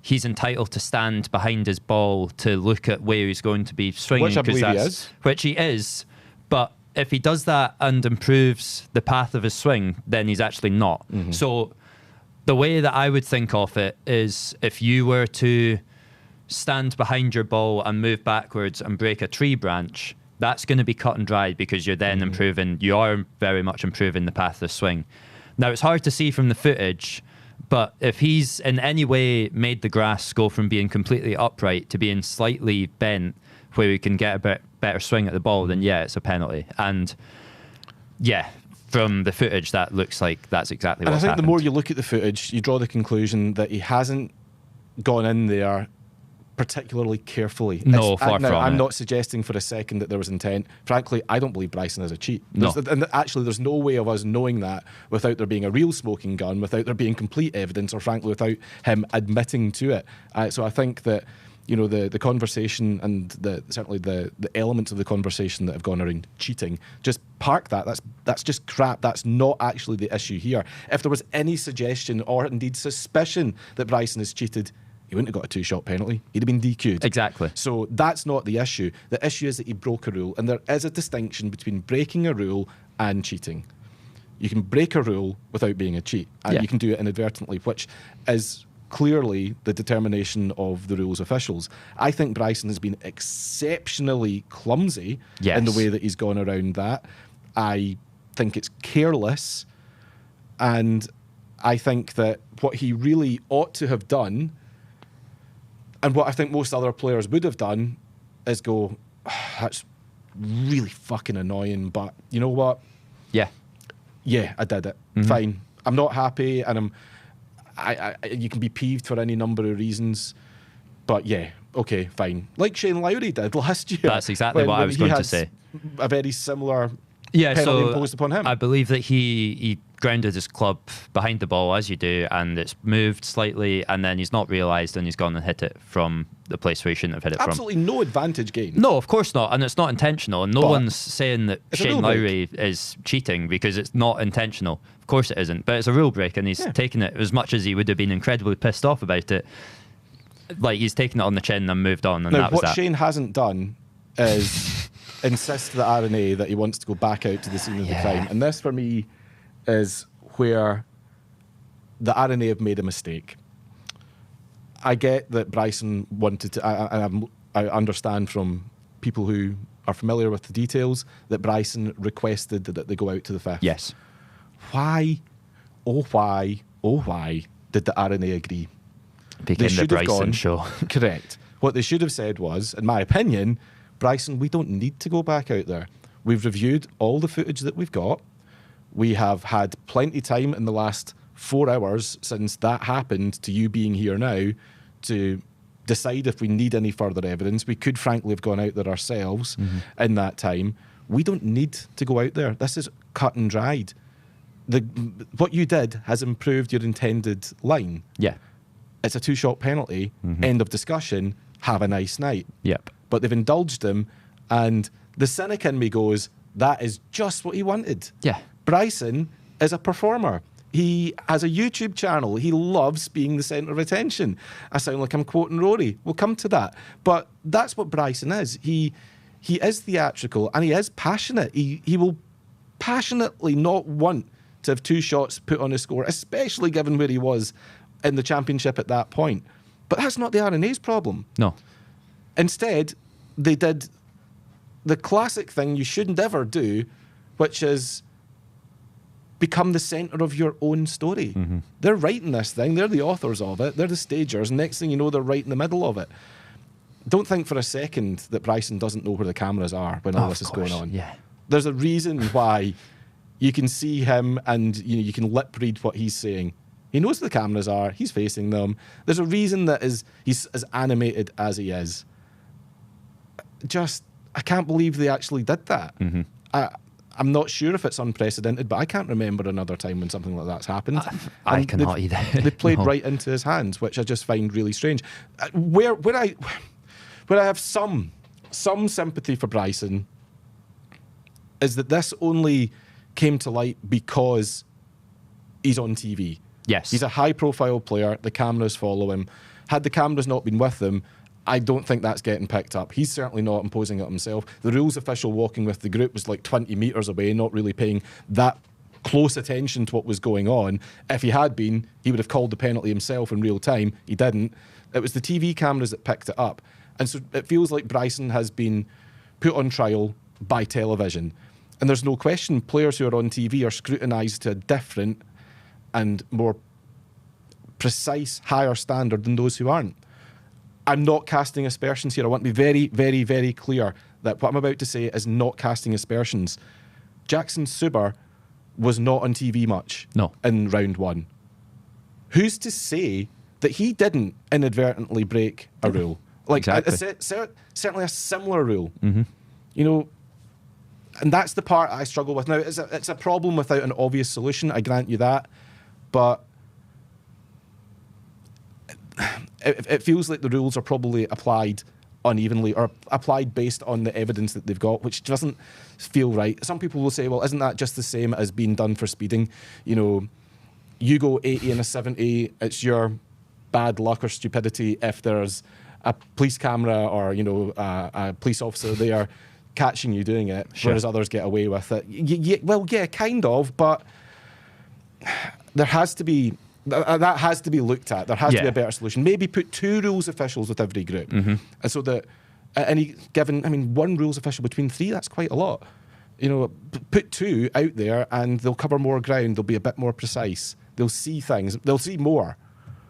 he's entitled to stand behind his ball to look at where he's going to be swinging, which I believe he is. Which he is, but if he does that and improves the path of his swing, then he's actually not. So the way that I would think of it is, if you were to stand behind your ball and move backwards and break a tree branch, that's going to be cut and dried, because you're then you are very much improving the path of the swing. Now, it's hard to see from the footage, but if he's in any way made the grass go from being completely upright to being slightly bent where we can get a bit better swing at the ball, then yeah, it's a penalty. And yeah, from the footage, that looks like that's exactly what's happened. And I think the more you look at the footage, you draw the conclusion that he hasn't gone in there particularly carefully. No, far from it. I'm not suggesting for a second that there was intent. Frankly, I don't believe Bryson is a cheat. No. And actually, there's no way of us knowing that without there being a real smoking gun, without there being complete evidence, or frankly, without him admitting to it. So I think that, you know, the conversation and certainly the elements of the conversation that have gone around cheating, just park that. That's just crap. That's not actually the issue here. If there was any suggestion or indeed suspicion that Bryson has cheated, he wouldn't have got a 2-shot penalty. He'd have been DQ'd. Exactly. So that's not the issue. The issue is that he broke a rule, and there is a distinction between breaking a rule and cheating. You can break a rule without being a cheat, and you can do it inadvertently, which is clearly the determination of the rules officials. I think Bryson has been exceptionally clumsy in the way that he's gone around that. I think it's careless, and I think that what he really ought to have done, and what I think most other players would have done, is go, that's really fucking annoying, but you know what? Yeah, I did it. Fine. I'm not happy, and you can be peeved for any number of reasons, but yeah, okay, fine. Like Shane Lowry did last year. That's exactly what I was going to say. A very similar penalty imposed upon him. I believe that he grounded his club behind the ball, as you do, and it's moved slightly, and then he's not realised, and he's gone and hit it from the place where he shouldn't have hit it from. Absolutely no advantage gain. No, of course not, and it's not intentional, and no one's saying that Shane Lowry is cheating because it's not intentional. Of course it isn't, but it's a rule break, and he's taken it, as much as he would have been incredibly pissed off about it, like, he's taken it on the chin and moved on, and now, that was that. What Shane hasn't done is insist to the RNA that he wants to go back out to the scene of the crime, and this for me is where the RNA have made a mistake. I get that Bryson wanted to, I understand from people who are familiar with the details that Bryson requested that they go out to the fifth. Yes. Why did the RNA agree? Became the Bryson show. Correct. What they should have said was, in my opinion, Bryson, we don't need to go back out there. We've reviewed all the footage that we've got. We have had plenty time in the last 4 hours since that happened to you being here now to decide if we need any further evidence. We could frankly have gone out there ourselves in that time. We don't need to go out there. This is cut and dried. What you did has improved your intended line. Yeah. It's a 2-shot penalty. End of discussion. Have a nice night. Yep. But they've indulged him, and the cynic in me goes, that is just what he wanted. Yeah. Bryson is a performer. He has a YouTube channel. He loves being the centre of attention. I sound like I'm quoting Rory. We'll come to that. But that's what Bryson is. He he is theatrical and he is passionate. He will passionately not want to have 2 shots put on his score, especially given where he was in the championship at that point. But that's not the R&A's problem. No. Instead, they did the classic thing you shouldn't ever do, which is become the centre of your own story. Mm-hmm. They're writing this thing. They're the authors of it. They're the stagers. Next thing you know, they're right in the middle of it. Don't think for a second that Bryson doesn't know where the cameras are when all this is going on. Yeah. There's a reason why you can see him and you can lip read what he's saying. He knows the cameras are. He's facing them. There's a reason that he's as animated as he is. I can't believe they actually did that. Mm-hmm. I'm not sure if it's unprecedented, but I can't remember another time when something like that's happened. I cannot either. They played right into his hands, which I just find really strange. Where I have some sympathy for Bryson is that this only came to light because he's on TV. Yes. He's a high-profile player. The cameras follow him. Had the cameras not been with him, I don't think that's getting picked up. He's certainly not imposing it himself. The rules official walking with the group was like 20 metres away, not really paying that close attention to what was going on. If he had been, he would have called the penalty himself in real time. He didn't. It was the TV cameras that picked it up. And so it feels like Bryson has been put on trial by television. And there's no question players who are on TV are scrutinised to a different and more precise, higher standard than those who aren't. I'm not casting aspersions here. I want to be very, very, very clear that what I'm about to say is not casting aspersions. Jackson Suber was not on TV much in round 1. Who's to say that he didn't inadvertently break a rule? Like, exactly. Certainly a similar rule. Mm-hmm. And that's the part I struggle with. Now, it's a problem without an obvious solution, I grant you that, but it feels like the rules are probably applied unevenly or applied based on the evidence that they've got, which doesn't feel right. Some people will say, well, isn't that just the same as being done for speeding? You go 80 and a 70, it's your bad luck or stupidity if there's a police camera or, a police officer there catching you doing it, whereas others get away with it. Yeah, kind of, but there has to be... That has to be looked at. There has to be a better solution. Maybe put 2 rules officials with every group. Mm-hmm. And so that one rules official between 3, that's quite a lot. Put 2 out there and they'll cover more ground. They'll be a bit more precise. They'll see things. They'll see more.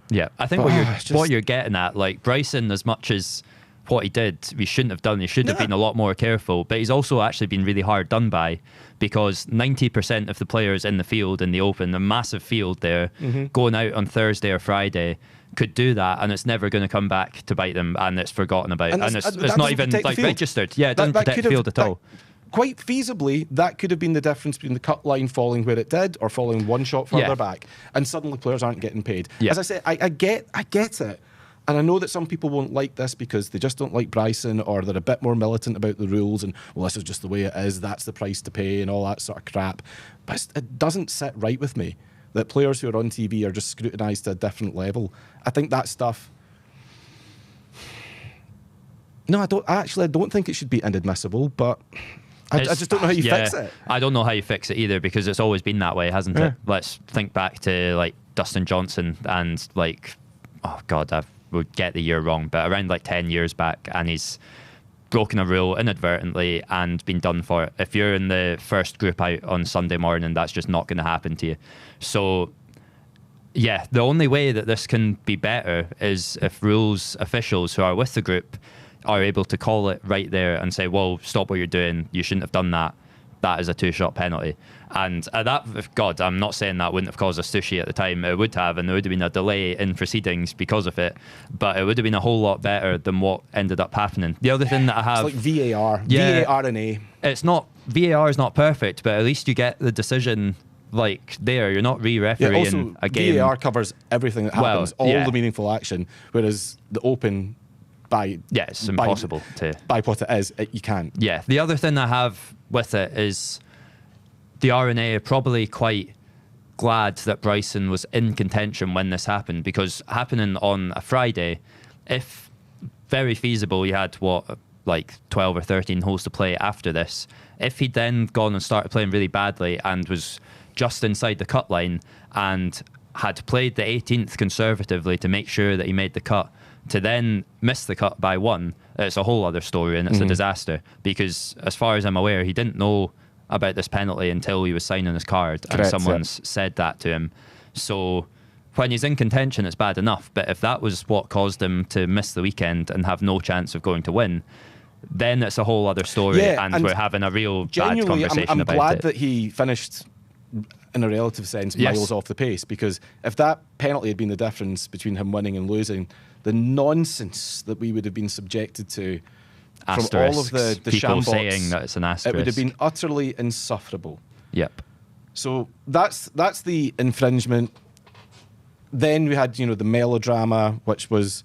Yeah, I think what you're getting at, like Bryson, as much as what he did, we shouldn't have done. He should have been a lot more careful. But he's also actually been really hard done by, because 90% of the players in the field in the Open, the massive field there, going out on Thursday or Friday, could do that, and it's never going to come back to bite them, and it's forgotten about, and it's not even like registered. Yeah, it doesn't protect the field at all. Quite feasibly, that could have been the difference between the cut line falling where it did or falling 1 shot further back, and suddenly players aren't getting paid. Yeah. As I say, I get it. And I know that some people won't like this because they just don't like Bryson, or they're a bit more militant about the rules and, well, this is just the way it is, that's the price to pay and all that sort of crap. But it doesn't sit right with me that players who are on TV are just scrutinised to a different level. I think that stuff... No, I don't think it should be inadmissible, but I just don't know how you fix it. I don't know how you fix it either, because it's always been that way, hasn't it? Let's think back to, like, Dustin Johnson and, like, oh, God, I would get the year wrong, but around, like, 10 years back, and he's broken a rule inadvertently and been done for it. If you're in the first group out on Sunday morning, that's just not going to happen to you. So, yeah, the only way that this can be better is if rules officials who are with the group are able to call it right there and say, well, stop what you're doing, you shouldn't have done that. That is a 2-shot penalty. And God, I'm not saying that wouldn't have caused a sushi at the time. It would have, and there would have been a delay in proceedings because of it. But it would have been a whole lot better than what ended up happening. The other thing that I have... It's like VAR. VAR and A. It's not... VAR is not perfect, but at least you get the decision, like, there. You're not re-refereeing a game. VAR covers everything that happens, all the meaningful action, whereas the Open... it's impossible by what it is. You can't. Yeah. The other thing I have with it is the R&A are probably quite glad that Bryson was in contention when this happened, because happening on a Friday, if very feasible, you had like 12 or 13 holes to play after this. If he'd then gone and started playing really badly and was just inside the cut line and had played the 18th conservatively to make sure that he made the cut, to then miss the cut by one, it's a whole other story, and it's a disaster, because as far as I'm aware, he didn't know about this penalty until he was signing his card. Correct, and someone's said that to him. So when he's in contention, it's bad enough, but if that was what caused him to miss the weekend and have no chance of going to win, then it's a whole other story, and we're having a real bad conversation I'm about it. I'm glad that he finished, in a relative sense, miles off the pace, because if that penalty had been the difference between him winning and losing, the nonsense that we would have been subjected to Asterisks, from all of the people Chambots, saying that it's an asterisk, it would have been utterly insufferable. Yep. So that's the infringement. Then we had, the melodrama, which was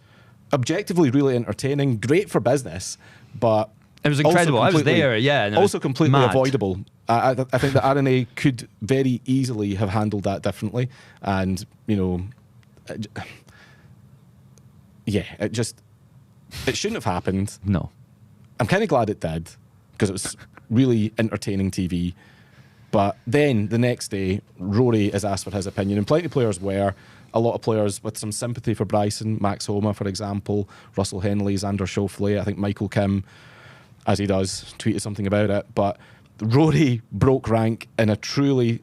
objectively really entertaining, great for business, but it was incredible. I was there, and also completely mad. avoidable. I think the RNA could very easily have handled that differently, and it shouldn't have happened. No. I'm kind of glad it did, because it was really entertaining TV. But then the next day, Rory is asked for his opinion, and plenty of players were. A lot of players with some sympathy for Bryson, Max Homa, for example, Russell Henley, Xander Schauffele. I think Michael Kim, as he does, tweeted something about it. But Rory broke rank in a truly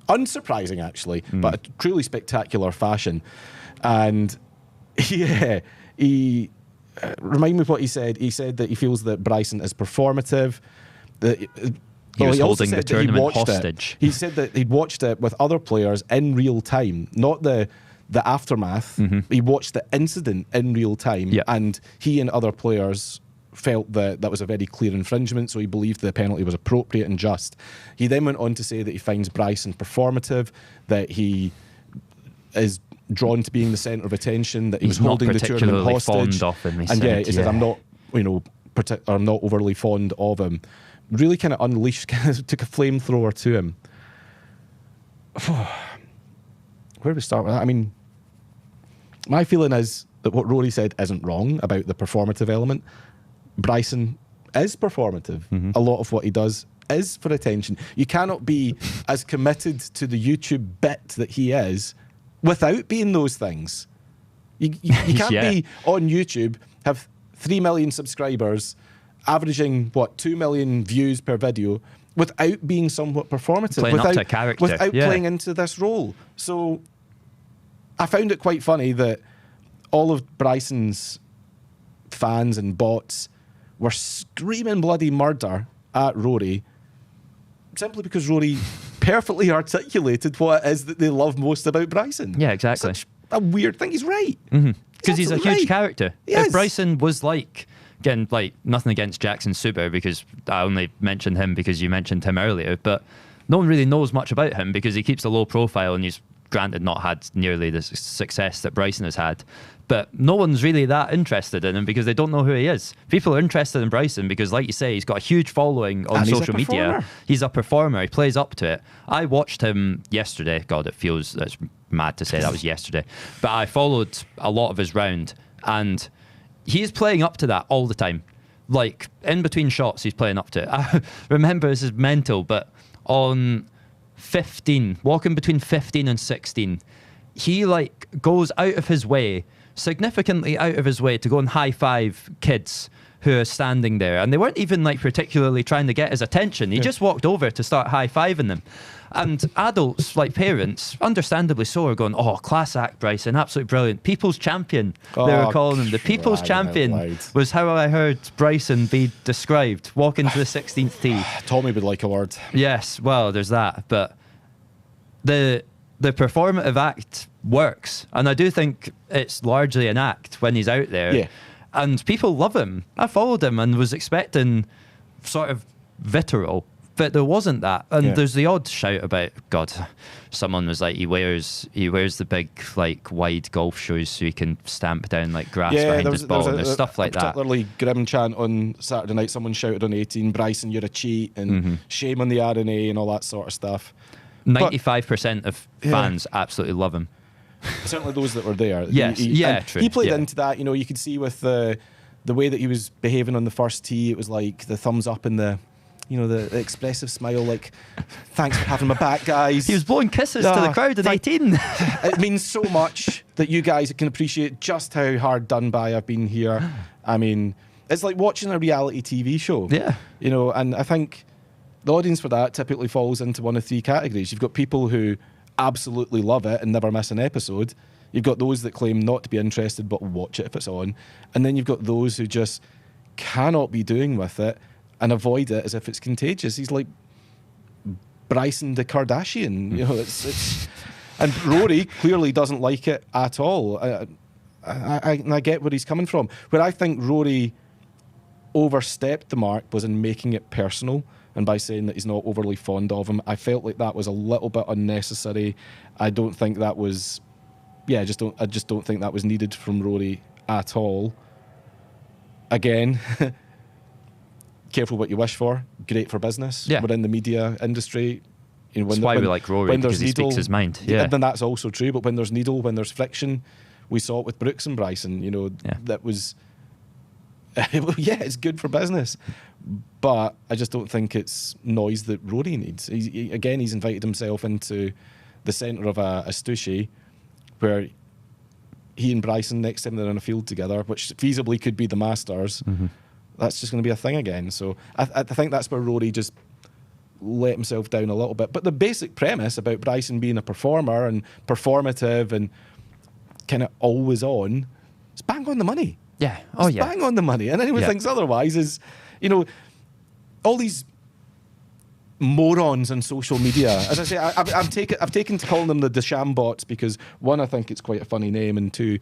unsurprising, actually, but a truly spectacular fashion. And he remind me of what he said. He said that he feels that Bryson is performative. He was holding the tournament hostage. He said that he'd watched it with other players in real time, not the aftermath. He watched the incident in real time, and he and other players felt that was a very clear infringement, so he believed the penalty was appropriate and just. He then went on to say that he finds Bryson performative, that he is drawn to being the centre of attention, that he was holding the tournament hostage. Fond of him, he said, I'm not, I'm not overly fond of him. Really kind of unleashed, took a flamethrower to him. Where do we start with that? I mean, my feeling is that what Rory said isn't wrong about the performative element. Bryson is performative. A lot of what he does is for attention. You cannot be as committed to the YouTube bit that he is without being those things. You can't be on YouTube, have 3 million subscribers, averaging 2 million views per video, without being somewhat performative, playing up to a character, without playing into this role. So I found it quite funny that all of Bryson's fans and bots were screaming bloody murder at Rory simply because Rory perfectly articulated what it is that they love most about Bryson. Yeah, exactly. Such a weird thing. He's right. Because he's a huge character. Yes. If Bryson was again, nothing against Jackson Super, because I only mentioned him because you mentioned him earlier, but no one really knows much about him because he keeps a low profile, and he's granted not had nearly the success that Bryson has had. But no one's really that interested in him because they don't know who he is. People are interested in Bryson because, like you say, he's got a huge following on social media. He's a performer. He plays up to it. I watched him yesterday. God, it's mad to say that was yesterday. But I followed a lot of his round, and he's playing up to that all the time. Like, in between shots, he's playing up to it. I remember, this is mental, but on 15, walking between 15 and 16, he goes out of his way, significantly out of his way, to go and high five kids who are standing there. And they weren't even particularly trying to get his attention. He just walked over to start high fiving them. And adults, parents, understandably so, are going, oh, class act, Bryson, absolutely brilliant. People's champion, they were calling him. The people's champion was how I heard Bryson be described, walking to the 16th tee. Tommy would like a word. Yes, well, there's that. But the performative act works. And I do think it's largely an act when he's out there. Yeah. And people love him. I followed him and was expecting sort of vitriol, but there wasn't that. And there's the odd shout about, God, someone was like, he wears the big wide golf shoes so he can stamp down grass behind his ball. And there's stuff like that. Particularly grim chant on Saturday night. Someone shouted on 18, Bryson, you're a cheat, and shame on the RNA and all that sort of stuff. 95% of fans absolutely love him. Certainly those that were there. Yes, true. He played into that. You could see with the the way that he was behaving on the first tee, it was like the thumbs up and the expressive smile, like, thanks for having my back, guys. He was blowing kisses to the crowd at 18. It means so much that you guys can appreciate just how hard done by I've been here. I mean, it's like watching a reality TV show. Yeah. And I think the audience for that typically falls into one of three categories. You've got people who absolutely love it and never miss an episode. You've got those that claim not to be interested but watch it if it's on. And then you've got those who just cannot be doing with it and avoid it as if it's contagious. He's like Bryson the Kardashian. It's and Rory clearly doesn't like it at all. I get where he's coming from. Where I think Rory overstepped the mark was in making it personal, and by saying that he's not overly fond of him. I felt like that was a little bit unnecessary. I don't think that was I just don't think that was needed from Rory at all. Again, careful what you wish for. Great for business. Yeah. We're in the media industry. That's why we like Rory, because he speaks his mind. Yeah. And then that's also true. But when there's needle, when there's friction, we saw it with Brooks and Bryson. That was, it's good for business. But I just don't think it's noise that Rory needs. He's invited himself into the centre of a stooshy where he and Bryson, next time they're in a field together, which feasibly could be the Masters, that's just going to be a thing again. So I think that's where Rory just let himself down a little bit. But the basic premise about Bryson being a performer and performative and kind of always on, it's bang on the money. Yeah. It's bang on the money. And anyone thinks otherwise is, all these morons on social media. As I say, I've taken to calling them the DeChambeau because one, I think it's quite a funny name, and two,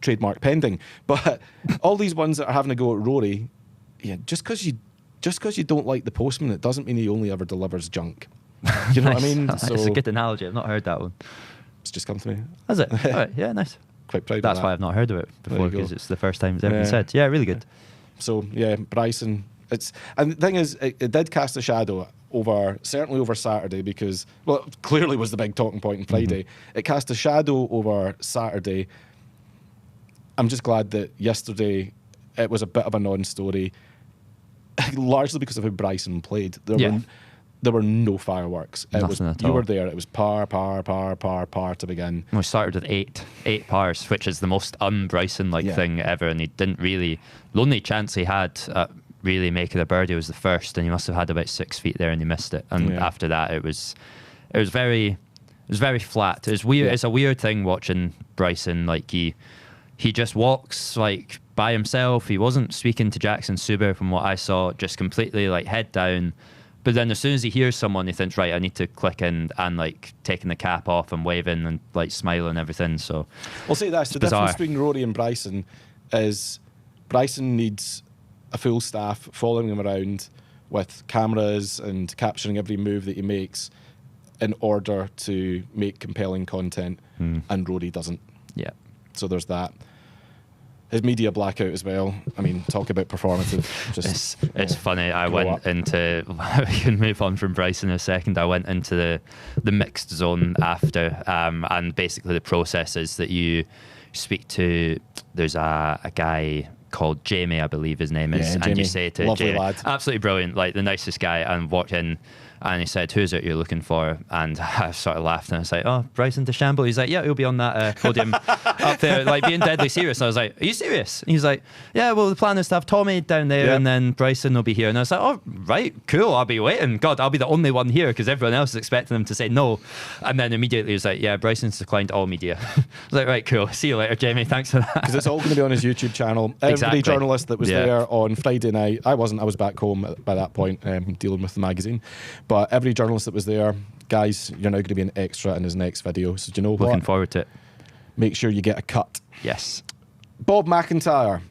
trademark pending. But all these ones that are having a go at Rory, just because you don't like the postman, it doesn't mean he only ever delivers junk. You know what I mean? It's a good analogy. I've not heard that one. It's just come to me. Has it? All right. Yeah, nice. Quite proud That's of that. why I've not heard of it before, because it's the first time it's ever been said. Yeah, really good. So, Bryson. And the thing is, it did cast a shadow certainly over Saturday, because, well, it clearly was the big talking point on Friday. It cast a shadow over Saturday. I'm just glad that yesterday it was a bit of a non-story, largely because of how Bryson played. There were no fireworks. Nothing at all. You were there. It was par to begin. We started with eight pars, which is the most un-Bryson-like thing ever, and he didn't really... The only chance he had at really making a birdie was the first, and he must have had about 6 feet there, and he missed it. And after that, it was very flat. It was weird. It's a weird thing watching Bryson. Like he just walks like by himself. He wasn't speaking to Jackson Suber from what I saw, just completely like head down. But then as soon as he hears someone, he thinks, right, I need to click in and like taking the cap off and waving and like smiling and everything. So we'll say that's the difference between Rory and Bryson is Bryson needs a full staff following him around with cameras and capturing every move that he makes in order to make compelling content, and Rory doesn't. Yeah. So there's that. His media blackout as well. I mean, talk about performative. It's funny. I went into... We can move on from Bryson in a second. I went into the mixed zone after, and basically the process is that you speak to... There's a guy called Jamie, I believe his name is, Jamie, and you say to lovely Jamie, lad. absolutely brilliant, like the nicest guy, and walked in. And he said, "Who's it you're looking for?" And I sort of laughed and I was like, "Oh, Bryson DeChambeau." He's like, "Yeah, he'll be on that podium up there," like being deadly serious. I was like, "Are you serious?" And he's like, "Yeah, well, the plan is to have Tommy down there, and then Bryson will be here." And I was like, "Oh, right, cool. I'll be waiting. God, I'll be the only one here because everyone else is expecting him to say no." And then immediately he was like, "Yeah, Bryson's declined all media." I was like, "Right, cool. See you later, Jamie. Thanks for that." Because it's all going to be on his YouTube channel. Every journalist that was there on Friday night, I wasn't. I was back home by that point, dealing with the magazine. But every journalist that was there, guys, you're now going to be an extra in his next video. So do you know what? Looking forward to it. Make sure you get a cut. Yes. Bob MacIntyre.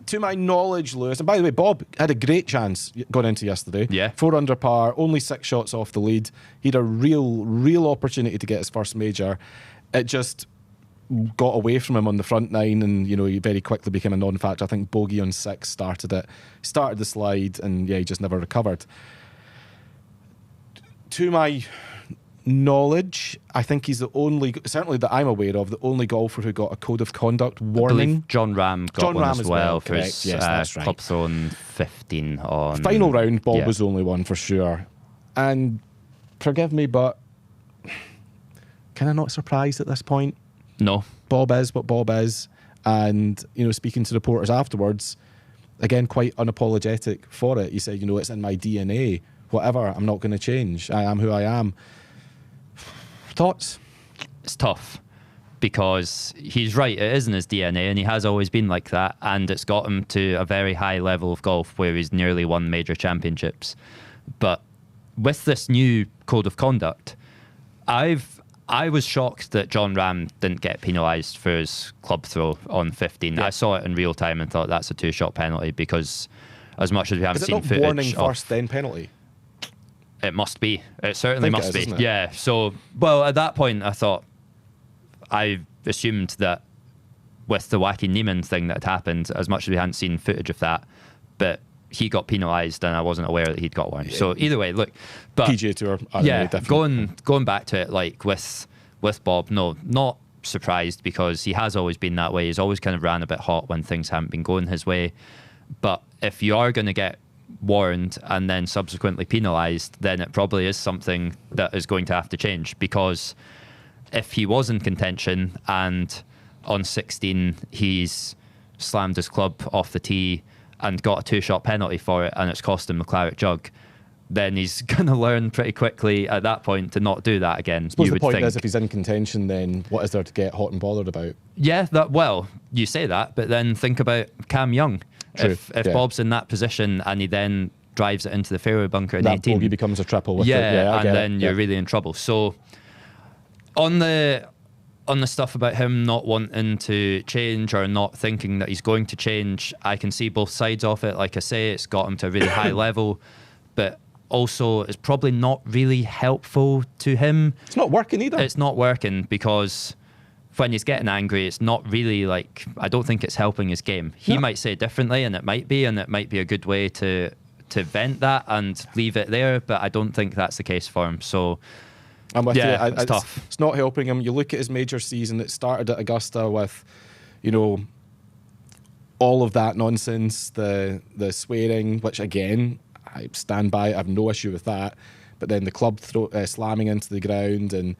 To my knowledge, Lewis, and by the way, Bob had a great chance going into yesterday. Yeah. 4 under par, only 6 shots off the lead. He had a real opportunity to get his first major. It just got away from him on the front 9, and he very quickly became a non-factor. I think bogey on 6 started it. Started the slide, and he just never recovered. To my knowledge, I think he's the only, certainly that I'm aware of, the only golfer who got a code of conduct I warning. believe John Ram got one as well for correct. his Yes, that's right. club thrown 15 on... Final round, Bob Yeah. was the only one for sure. And forgive me, but kind of not surprised at this point. No. Bob is what Bob is. And, speaking to reporters afterwards, again, quite unapologetic for it. He said, it's in my DNA. Whatever, I'm not going to change. I am who I am. Thoughts? It's tough because he's right. It is in his DNA and he has always been like that. And it's got him to a very high level of golf where he's nearly won major championships. But with this new code of conduct, I was shocked that John Ram didn't get penalised for his club throw on 15. Yeah. I saw it in real time and thought that's a 2-shot penalty because as much as we haven't Is it seen not footage warning of, first, then penalty? it must be. It certainly I think must it is, be. isn't it? Yeah. So, well, at that point, I thought, I assumed that with the Wacky Neiman thing that had happened, as much as we hadn't seen footage of that, but he got penalised and I wasn't aware that he'd got one. So either way, look, but PGA Tour. yeah, going back to it, like with Bob, no, not surprised because he has always been that way. He's always kind of ran a bit hot when things haven't been going his way. But if you are going to get warned and then subsequently penalised, then it probably is something that is going to have to change, because if he was in contention and on 16 he's slammed his club off the tee and got a 2-shot penalty for it and it's cost him the claret jug, then he's going to learn pretty quickly at that point to not do that again. I suppose you the would point think. is, if he's in contention, then what is there to get hot and bothered about? Yeah, well, you say that, but then think about Cam Young. True, If yeah. Bob's in that position and he then drives it into the fairway bunker in That 18, bogey becomes a triple with it. yeah, I and get then it. you're Yeah. really in trouble. So on the stuff about him not wanting to change or not thinking that he's going to change, I can see both sides of it. Like I say, it's got him to a really high level, but also it's probably not really helpful to him. It's not working either. It's not working because when he's getting angry, it's not really like, I don't think it's helping his game. He No. might say it differently and it might be a good way to vent that and leave it there, but I don't think that's the case for him. So I'm with yeah, you. it's tough. It's not helping him. You look at his major season, it started at Augusta with, all of that nonsense, the swearing, which again, I stand by. I have no issue with that. But then the club slamming into the ground, and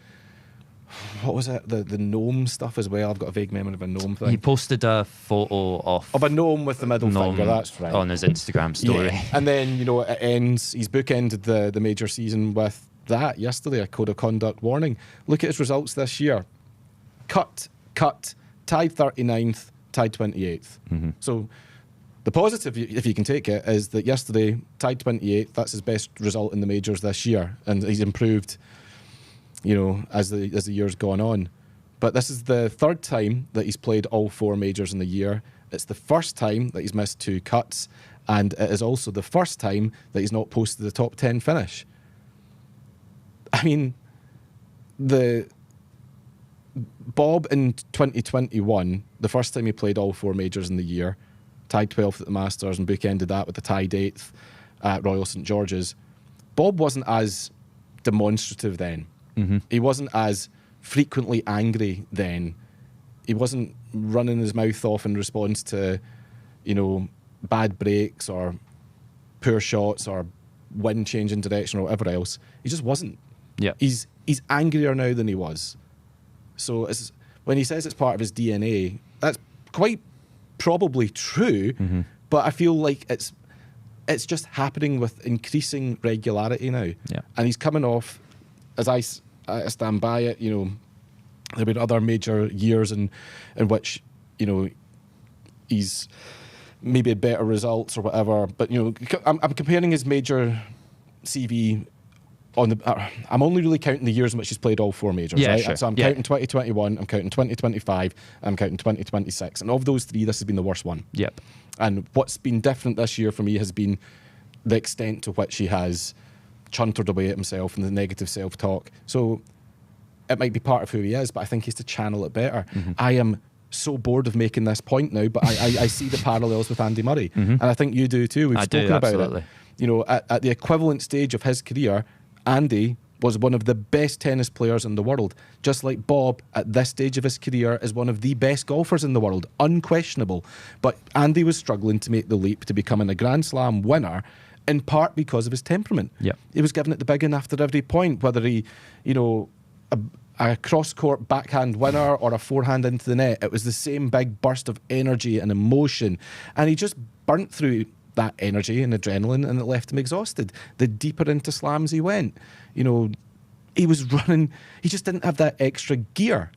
what was it? The gnome stuff as well. I've got a vague memory of a gnome thing. He posted a photo of Of a gnome with the middle gnome finger, that's right. on his Instagram story. Yeah. And then, it ends, he's bookended the major season with that yesterday, a code of conduct warning. Look at his results this year. Cut, tied 39th, tied 28th. Mm-hmm. So the positive, if you can take it, is that yesterday, tied 28th, that's his best result in the majors this year. And he's improved, as the year's gone on. But this is the third time that he's played all 4 majors in the year. It's the first time that he's missed 2 cuts. And it is also the first time that he's not posted a top 10 finish. I mean, the Bob in 2021, the first time he played all 4 majors in the year, tied 12th at the Masters and bookended that with the tied 8th at Royal St George's. Bob wasn't as demonstrative then. Mm-hmm. He wasn't as frequently angry then. He wasn't running his mouth off in response to, bad breaks or poor shots or wind changing direction or whatever else. He just wasn't. Yeah. He's angrier now than he was. So when he says it's part of his DNA, that's quite probably true, Mm-hmm. but I feel like it's just happening with increasing regularity now. Yeah. And he's coming off, as I stand by it, there have been other major years in which, he's maybe had better results or whatever, but, I'm comparing his major CV on the. I'm only really counting the years in which he's played all 4 majors, Yeah, right? sure. So I'm counting 2021, I'm counting 2025, I'm counting 2026, and of those 3, this has been the worst one. Yep. And what's been different this year for me has been the extent to which he has chuntered away at himself and the negative self-talk. So it might be part of who he is, but I think he's to channel it better. Mm-hmm. I am so bored of making this point now, but I see the parallels with Andy Murray. Mm-hmm. And I think you do too. We've I do, spoken about absolutely. it. At the equivalent stage of his career, Andy was one of the best tennis players in the world, just like Bob at this stage of his career is one of the best golfers in the world, unquestionable. But Andy was struggling to make the leap to becoming a Grand Slam winner, in part because of his temperament. Yep. He was giving it the big one after every point, whether he, a cross-court backhand winner or a forehand into the net. It was the same big burst of energy and emotion. And he just burnt through that energy and adrenaline, and it left him exhausted. The deeper into slams he went, he was running, he just didn't have that extra gear.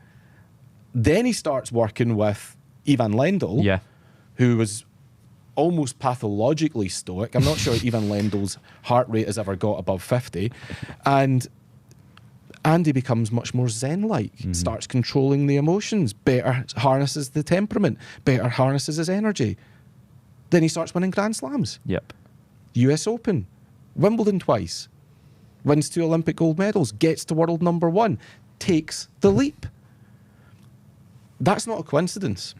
Then he starts working with Ivan Lendl, who was almost pathologically stoic. I'm not sure Ivan Lendl's heart rate has ever got above 50. And Andy becomes much more zen-like, starts controlling the emotions, better harnesses the temperament, better harnesses his energy. Then he starts winning Grand Slams. Yep. US Open, Wimbledon twice, wins 2 Olympic gold medals, gets to world number 1, takes the leap. That's not a coincidence,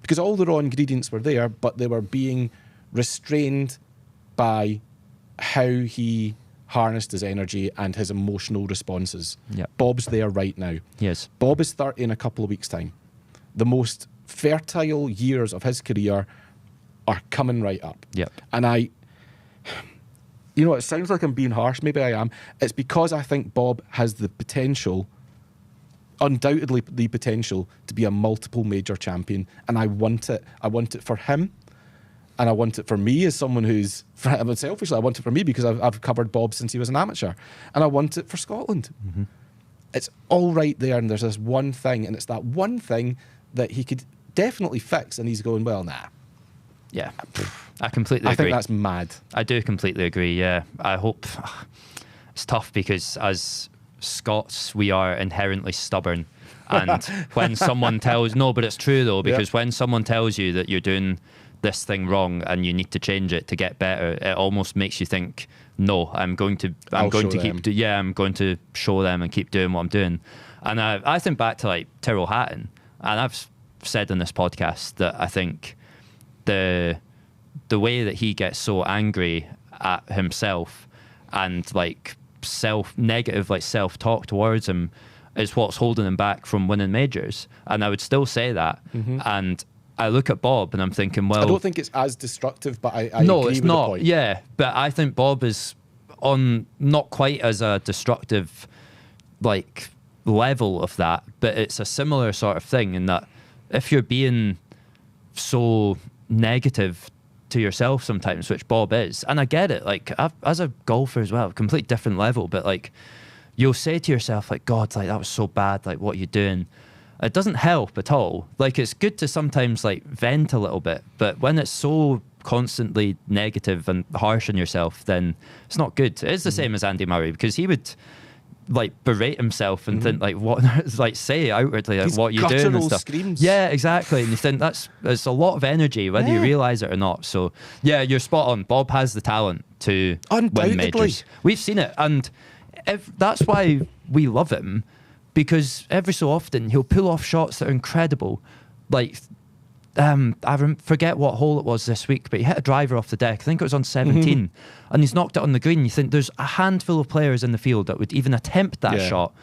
because all the raw ingredients were there, but they were being restrained by how he harnessed his energy and his emotional responses. Yep. Bob's there right now. Yes. Bob is 30 in a couple of weeks' time. The most fertile years of his career are coming right up. Yep. And it sounds like I'm being harsh, maybe I am. It's because I think Bob has the potential, undoubtedly the potential, to be a multiple major champion. And I want it. I want it for him. And I want it for me as someone who's, selfishly, I want it for me because I've covered Bob since he was an amateur. And I want it for Scotland. It's all right there, and there's this one thing, and it's that one thing that he could definitely fix, and he's going, well, nah. Yeah, I completely agree. I think that's mad. I do completely agree, yeah. I hope... It's tough because as Scots, we are inherently stubborn. And when someone tells... No, but it's true, though, because when someone tells you that you're doing this thing wrong and you need to change it to get better, it almost makes you think, no, I'm going to show them and keep doing what I'm doing. And I think back to like Tyrrell Hatton, and I've said in this podcast that I think the way that he gets so angry at himself and like negative self-talk towards him is what's holding him back from winning majors. And I would still say that. And I look at Bob and I'm thinking, well, I don't think it's as destructive, but I no, agree it's with not. The point. Yeah, but I think Bob is on not quite as a destructive level of that, but it's a similar sort of thing in that if you're being so negative to yourself sometimes, which Bob is, and I get it, as a golfer as well, completely different level, but you'll say to yourself, God, that was so bad, what are you doing? It doesn't help at all. It's good to sometimes vent a little bit, but when it's so constantly negative and harsh on yourself, then it's not good. It is the same as Andy Murray, because he would berate himself and think what say outwardly what you're doing and stuff. Screams. Yeah, exactly. And you think it's a lot of energy, whether you realise it or not. So yeah, you're spot on. Bob has the talent to win majors. We've seen it, and that's why we love him, because every so often he'll pull off shots that are incredible. I forget what hole it was this week, but he hit a driver off the deck. I think it was on 17, and he's knocked it on the green. You think there's a handful of players in the field that would even attempt that shot,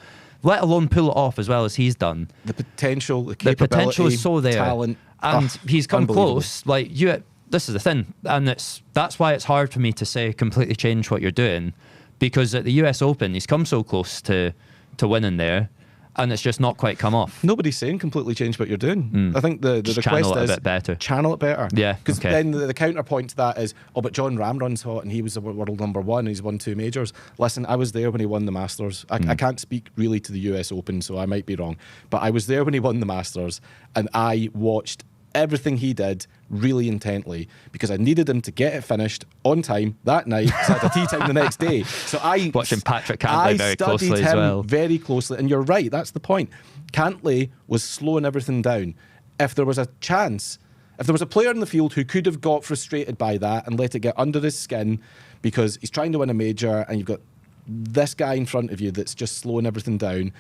let alone pull it off as well as he's done. The potential, the capability, potential is so there, talent, and he's come close. This is the thing, and that's why it's hard for me to say completely change what you're doing, because at the US Open he's come so close to winning there. And it's just not quite come off. Nobody's saying completely change what you're doing. I think the request channel it is a bit better. Channel it better. Yeah, because then the counterpoint to that is, but John Ram runs hot and he was the world number 1 and he's won 2 majors. Listen, I was there when he won the Masters. I can't speak really to the US Open, so I might be wrong. But I was there when he won the Masters, and I watched everything he did really intently because I needed him to get it finished on time that night, so I had a tea time the next day. So I watching Patrick Cantlay very closely as well. Very closely, and you're right, that's the point. Cantlay was slowing everything down. If there was a chance, if there was a player in the field who could have got frustrated by that and let it get under his skin because he's trying to win a major and you've got this guy in front of you that's just slowing everything down,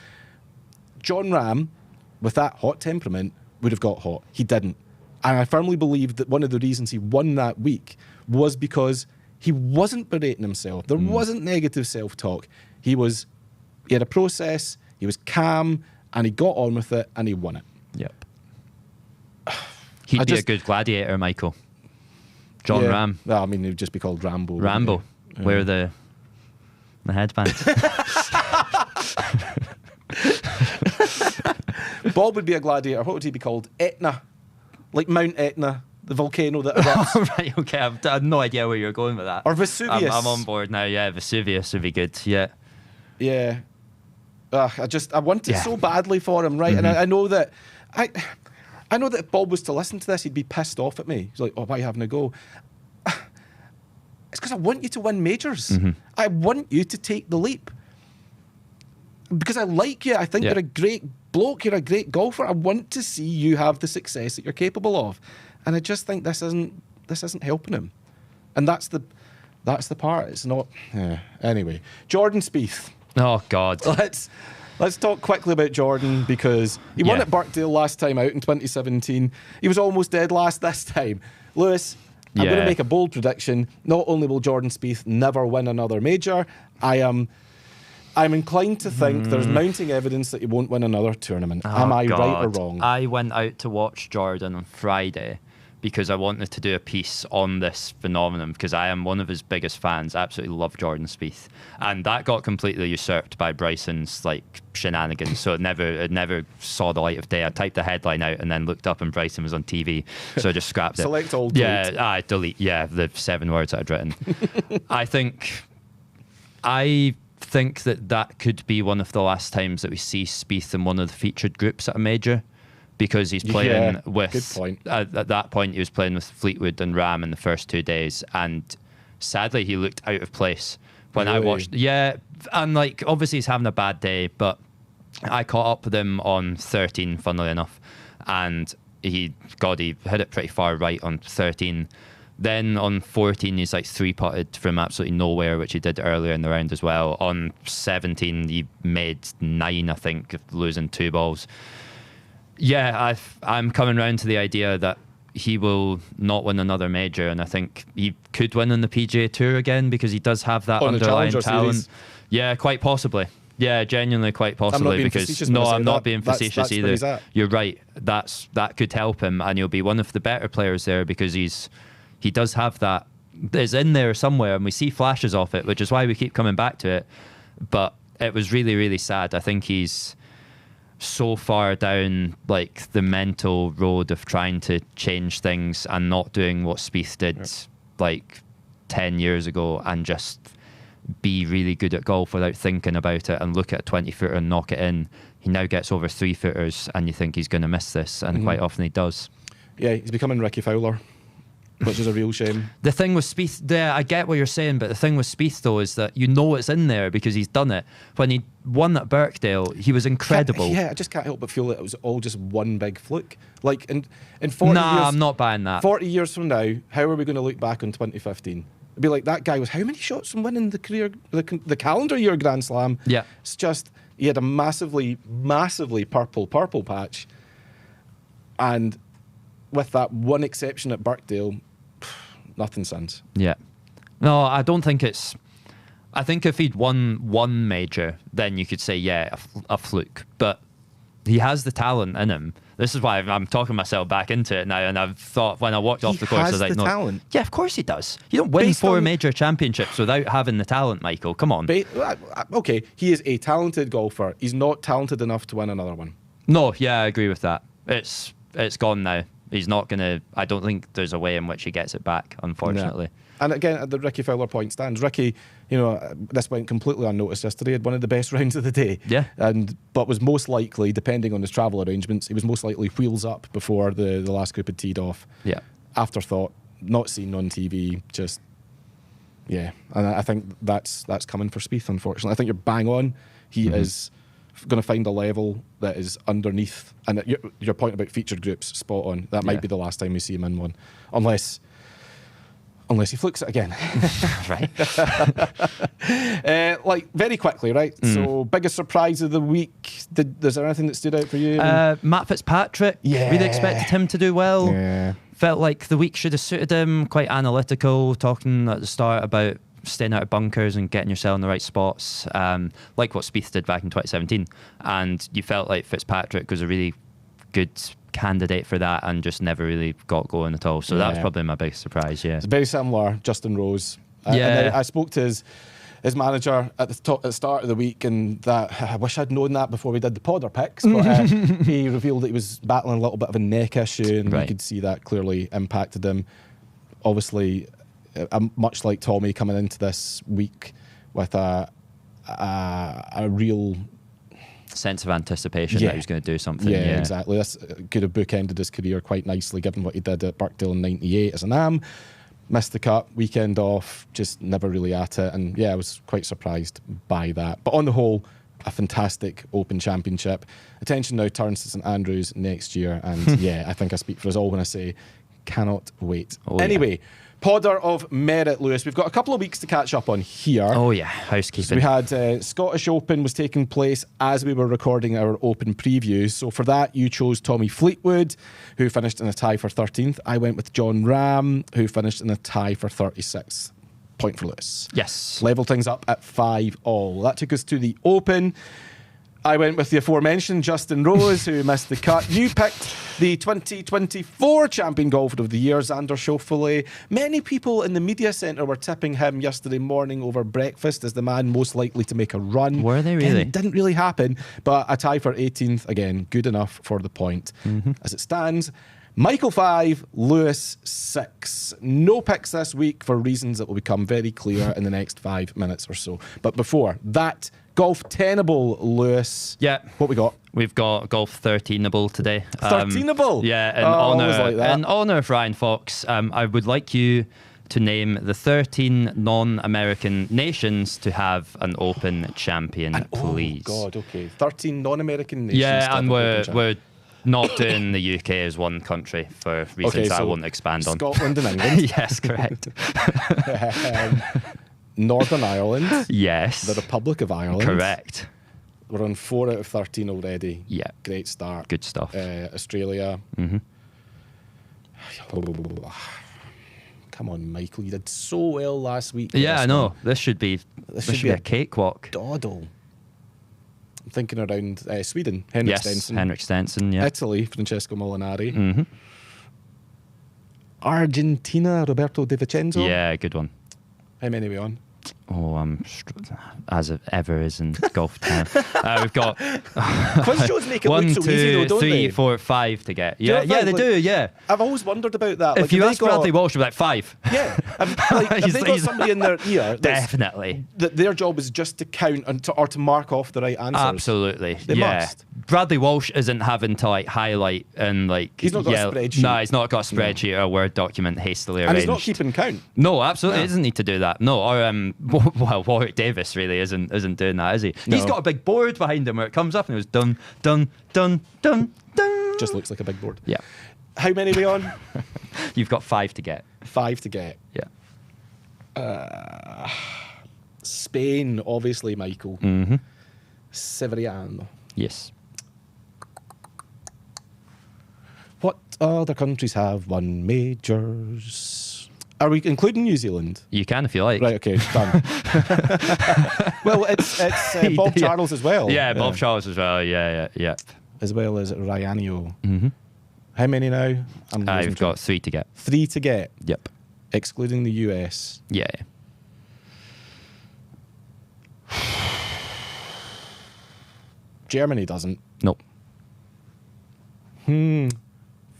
John Ram, with that hot temperament, would have got hot. He didn't. And I firmly believe that one of the reasons he won that week was because he wasn't berating himself. There wasn't negative self-talk. He was He had a process, he was calm, and he got on with it, and he won it. Yep. He'd be a good gladiator, Michael. John Ram. Well, I mean, he'd just be called Rambo. Rambo. Wear the headband. Bob would be a gladiator. What would he be called? Etna. Like Mount Etna, the volcano that erupts. Right, okay. I have no idea where you're going with that. Or Vesuvius. I'm on board now, yeah. Vesuvius would be good, yeah. Yeah. I want it so badly for him, right? Mm-hmm. And I know that... I know that if Bob was to listen to this, he'd be pissed off at me. He's like, oh, why are you having a go? It's because I want you to win majors. Mm-hmm. I want you to take the leap. Because I like you. I think you're a great bloke. You're a great golfer. I want to see you have the success that you're capable of. And I just think this isn't helping him. And that's the part. It's not... Anyway, Jordan Spieth. Oh, God. Let's talk quickly about Jordan, because he won at Birkdale last time out in 2017. He was almost dead last this time. Lewis, I'm going to make a bold prediction. Not only will Jordan Spieth never win another major, I'm inclined to think there's mounting evidence that he won't win another tournament. Am I right or wrong? I went out to watch Jordan on Friday because I wanted to do a piece on this phenomenon, because I am one of his biggest fans. I absolutely love Jordan Spieth. And that got completely usurped by Bryson's shenanigans. So it never saw the light of day. I typed the headline out and then looked up and Bryson was on TV. So I just scrapped it. Select all, delete. Delete. Yeah, the 7 words that I'd written. I think that could be one of the last times that we see Spieth in one of the featured groups at a major. Because he's playing with... Good point. At that point, he was playing with Fleetwood and Ram in the first 2 days. And sadly, he looked out of place when I watched... Yeah, and obviously he's having a bad day, but I caught up with him on 13, funnily enough. And he hit it pretty far right on 13. Then on 14, he's 3-putted from absolutely nowhere, which he did earlier in the round as well. On 17, he made 9, I think, losing 2 balls. Yeah, I'm coming round to the idea that he will not win another major, and I think he could win on the PGA Tour again because he does have that underlying talent. Series. Yeah, quite possibly. Yeah, genuinely quite possibly. I'm not being facetious either. You're right. That could help him, and he'll be one of the better players there because he does have that. It's in there somewhere, and we see flashes of it, which is why we keep coming back to it. But it was really, really sad. I think he's so far down the mental road of trying to change things and not doing what Spieth did 10 years ago and just be really good at golf without thinking about it and look at a 20-footer and knock it in. He now gets over 3-footers and you think he's going to miss this, and quite often he does. Yeah, he's becoming Ricky Fowler, which is a real shame. The thing with Spieth, I get what you're saying, but the thing with Spieth though is that it's in there because he's done it. When he won at Birkdale, he was incredible. I just can't help but feel that it was all just one big fluke. In 40 years... I'm not buying that. 40 years from now, how are we going to look back on 2015? It'd be like, that guy was how many shots from winning the calendar year Grand Slam? Yeah. It's just, he had a massively, massively purple patch. And with that one exception at Birkdale, nothing since. Yeah. No, I don't think it's... I think if he'd won one major, then you could say, a fluke. But he has the talent in him. This is why I'm talking myself back into it now. And I've thought, when I walked off the course, I was like, no. Talent. Yeah, of course he does. You don't win 4 major championships without having the talent, Michael. Come on. Okay, he is a talented golfer. He's not talented enough to win another one. No, I agree with that. It's gone now. He's not going to... I don't think there's a way in which he gets it back, unfortunately. No. And again, the Ricky Fowler point stands. Ricky, this went completely unnoticed yesterday. Had one of the best rounds of the day. Yeah. But was most likely, depending on his travel arrangements, he was most likely wheels up before the last group had teed off. Yeah. Afterthought, not seen on TV, just... Yeah. And I think that's coming for Spieth, unfortunately. I think you're bang on. He is going to find a level that is underneath. And your point about featured groups, spot on. That might be the last time we see him in one. Unless he flukes it again. Right. Very quickly, right? So, biggest surprise of the week. Is there anything that stood out for you? Matt Fitzpatrick. Yeah. Really expected him to do well. Yeah. Felt like the week should have suited him. Quite analytical, talking at the start about staying out of bunkers and getting yourself in the right spots, like what Spieth did back in 2017. And you felt like Fitzpatrick was a really good candidate for that and just never really got going at all. So that was probably my biggest surprise. Yeah, it's very similar. Justin Rose. Yeah, and I spoke to his manager at the start of the week, and that I wish I'd known that before we did the podder picks, but he revealed that he was battling a little bit of a neck issue, and you could see that clearly impacted him. Obviously, much like Tommy, coming into this week with a real sense of anticipation that he was going to do something. Yeah, exactly. This could have bookended his career quite nicely, given what he did at Birkdale in '98 as an AM. Missed the cut, weekend off, just never really at it. And I was quite surprised by that. But on the whole, a fantastic Open Championship. Attention now turns to St Andrews next year. And I think I speak for us all when I say cannot wait. Anyway, Podder of Merit, Lewis. We've got a couple of weeks to catch up on here. Oh yeah, housekeeping. So we had Scottish Open was taking place as we were recording our Open previews. So for that, you chose Tommy Fleetwood, who finished in a tie for 13th. I went with John Ram, who finished in a tie for 36th. Point for Lewis. Yes. Leveled things up at 5-all. That took us to the Open. I went with the aforementioned Justin Rose, who missed the cut. You picked the 2024 Champion Golfer of the Year, Xander Schauffele. Many people in the media centre were tipping him yesterday morning over breakfast as the man most likely to make a run. Were they really? Didn't really happen, but a tie for 18th, again, good enough for the point. As it stands, Michael 5, Lewis 6. No picks this week for reasons that will become very clear in the next 5 minutes or so. But before that, golf 10able, Lewis. Yeah. What we got? We've got golf 13able today. 13able? Yeah, in honour of Ryan Fox. I would like you to name the 13 non-American nations to have an Open champion, please. Oh, God, okay. 13 non-American nations. Yeah, and we're not doing the UK as one country for reasons that I won't expand on. Scotland and England. Yes, correct. Northern Ireland. Yes. The Republic of Ireland. Correct. We're on 4 out of 13 already. Yeah. Great start. Good stuff. Australia. Come on, Michael. You did so well last week. Yeah, I know. This should be a cakewalk. Doddle. I'm thinking around Sweden. Henrik Stenson. Henrik Stenson, yeah. Italy, Francesco Molinari. Argentina, Roberto De Vincenzo. Yeah, good one. How many are we on? Oh, as it ever is in golf time. We've got quiz shows make it 1, look so easy, though, don't 3, they? 4, 5 to get. Yeah, they do. Yeah, I've always wondered about that. If you ask Bradley Walsh, you'll be like 5. Yeah, have they got somebody in their ear? Definitely. That their job is just to count and or to mark off the right answers. Absolutely. They must. Bradley Walsh isn't having to highlight and He's not got a spreadsheet. No, he's not got a spreadsheet or a Word document hastily arranged. And he's not keeping count. No, absolutely. He doesn't need to do that. No, or Warwick Davis really isn't doing that, is he? No. He's got a big board behind him where it comes up and it was dun dun dun dun dun. Just looks like a big board. Yeah. How many are we on? You've got 5 to get. 5 to get. Yeah. Spain, obviously, Michael. Severiano. Yes. What other countries have won majors? Are we including New Zealand? You can if you like. Right, okay, done. Well, it's Bob Charles as well. Yeah, Bob Charles as well. Yeah. As well as Ryanio. How many now? I've got 3 to get. 3 to get? Yep. Excluding the US? Yeah. Germany doesn't. Nope.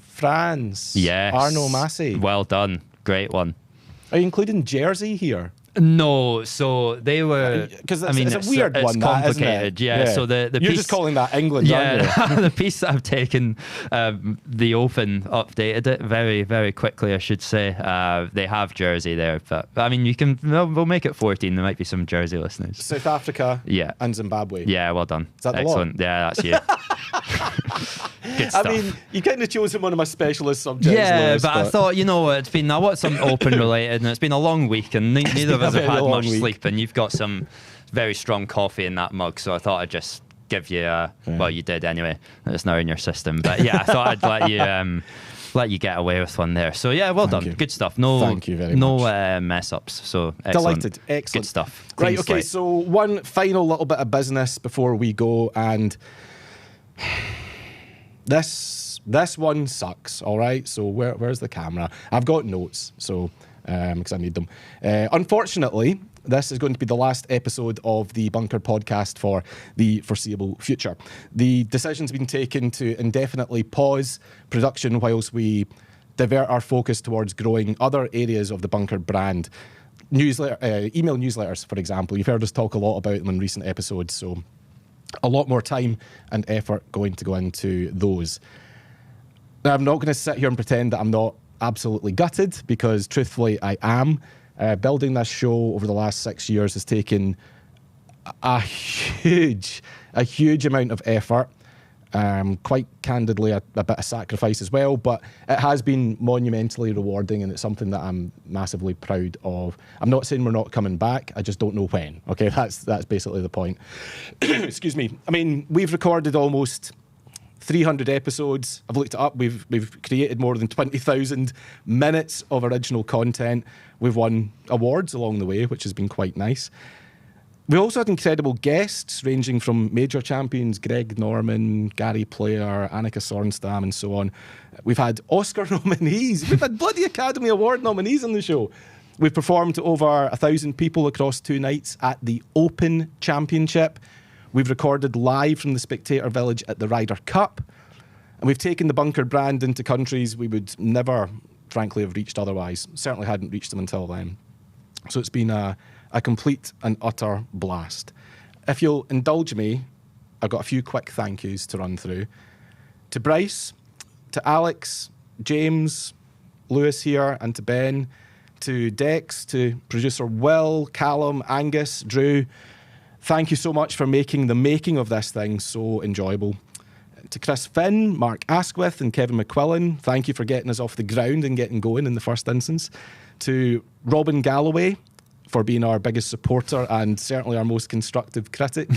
France. Yes. Arno Massey. Well done. Great one. Are you including Jersey here? No, so they were. Because it's a weird one. It's complicated, that, yeah. So the you're piece, just calling that England, aren't you? The piece that I've taken, the Open updated it very, very quickly, I should say. They have Jersey there, but I mean, we'll make it 14. There might be some Jersey listeners. South Africa, and Zimbabwe. Yeah, well done. Is that excellent? The lot? Yeah, that's you. Good stuff. I mean, you kind of chosen one of my specialist subjects. Yeah, Lewis, but I thought, I want some Open related, and it's been a long week, and neither of us have had much sleep, and you've got some very strong coffee in that mug, so I thought I'd just give you, well, you did anyway. It's now in your system, but yeah, I thought I'd let you let you get away with one there. So yeah, well Thank done. you. Good stuff. No, Thank you very no much. mess ups. So excellent. Delighted. Excellent. Good stuff. Right, Clean okay, slate. so one final little bit of business before we go, and this one sucks, all right? So where's the camera? I've got notes, so because I need them. Unfortunately, this is going to be the last episode of the Bunker podcast for the foreseeable future. The decision's been taken to indefinitely pause production whilst we divert our focus towards growing other areas of the Bunker brand. Email newsletters, for example. You've heard us talk a lot about them in recent episodes, so a lot more time and effort going to go into those. Now, I'm not going to sit here and pretend that I'm not absolutely gutted, because truthfully I am. Building this show over the last 6 years has taken a huge amount of effort. Quite candidly, a bit of sacrifice as well, but it has been monumentally rewarding, and it's something that I'm massively proud of. I'm not saying we're not coming back, I just don't know when. Okay, that's basically the point. Excuse me. I mean, we've recorded almost 300 episodes. I've looked it up. We've created more than 20,000 minutes of original content. We've won awards along the way, which has been quite nice. We also had incredible guests ranging from major champions Greg Norman, Gary Player, Annika Sorenstam, and so on. We've had Oscar nominees. We've had bloody Academy Award nominees on the show. We've performed to over 1,000 people across 2 nights at the Open Championship. We've recorded live from the Spectator Village at the Ryder Cup. And we've taken the Bunker brand into countries we would never, frankly, have reached otherwise. Certainly hadn't reached them until then. So it's been a complete and utter blast. If you'll indulge me, I've got a few quick thank yous to run through. To Bryce, to Alex, James, Lewis here, and to Ben, to Dex, to producer Will, Callum, Angus, Drew. Thank you so much for making the making of this thing so enjoyable. To Chris Finn, Mark Asquith, and Kevin McQuillan, thank you for getting us off the ground and getting going in the first instance. To Robin Galloway, for being our biggest supporter and certainly our most constructive critic.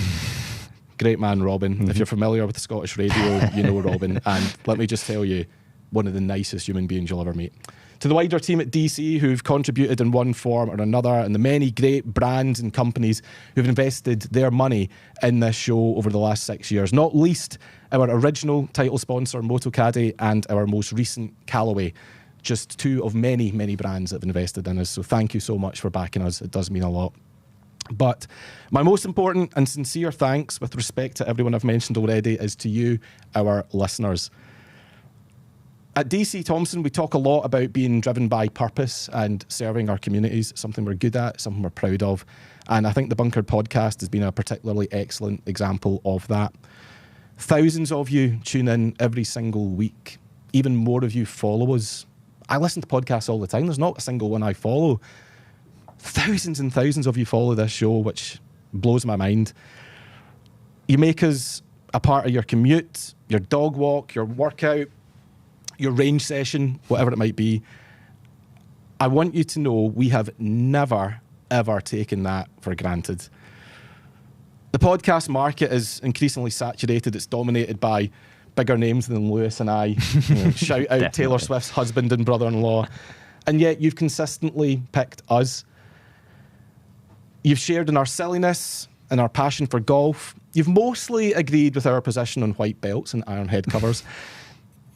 Great man, Robin. Mm-hmm. If you're familiar with Scottish radio, you know Robin. And let me just tell you, one of the nicest human beings you'll ever meet. To the wider team at DC who've contributed in one form or another, and the many great brands and companies who've invested their money in this show over the last 6 years, not least our original title sponsor, MotoCaddy, and our most recent Callaway. Just 2 of many, many brands that have invested in us. So thank you so much for backing us. It does mean a lot. But my most important and sincere thanks, with respect to everyone I've mentioned already, is to you, our listeners. At DC Thompson, we talk a lot about being driven by purpose and serving our communities, something we're good at, something we're proud of. And I think the Bunker podcast has been a particularly excellent example of that. Thousands of you tune in every single week. Even more of you follow us. I listen to podcasts all the time. There's not a single one I follow. Thousands and thousands of you follow this show, which blows my mind. You make us a part of your commute, your dog walk, your workout, your range session, whatever it might be. I want you to know we have never, ever taken that for granted. The podcast market is increasingly saturated. It's dominated by bigger names than Lewis and I. Shout out Taylor Swift's husband and brother-in-law. And yet you've consistently picked us. You've shared in our silliness and our passion for golf. You've mostly agreed with our position on white belts and iron head covers.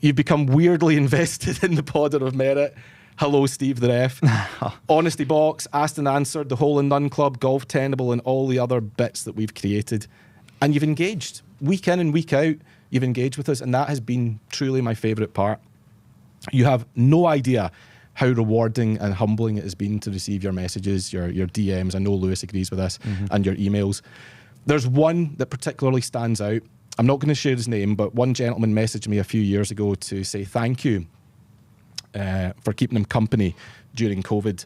You've become weirdly invested in the Podder of Merit. Hello, Steve the Ref. Honesty Box, Asked and Answered, the Hole in None Club, Golf Tenable, and all the other bits that we've created. And you've engaged. Week in and week out, you've engaged with us, and that has been truly my favourite part. You have no idea how rewarding and humbling it has been to receive your messages, your DMs. I know Lewis agrees with this, and your emails. There's one that particularly stands out. I'm not going to share his name, but one gentleman messaged me a few years ago to say thank you for keeping him company during COVID.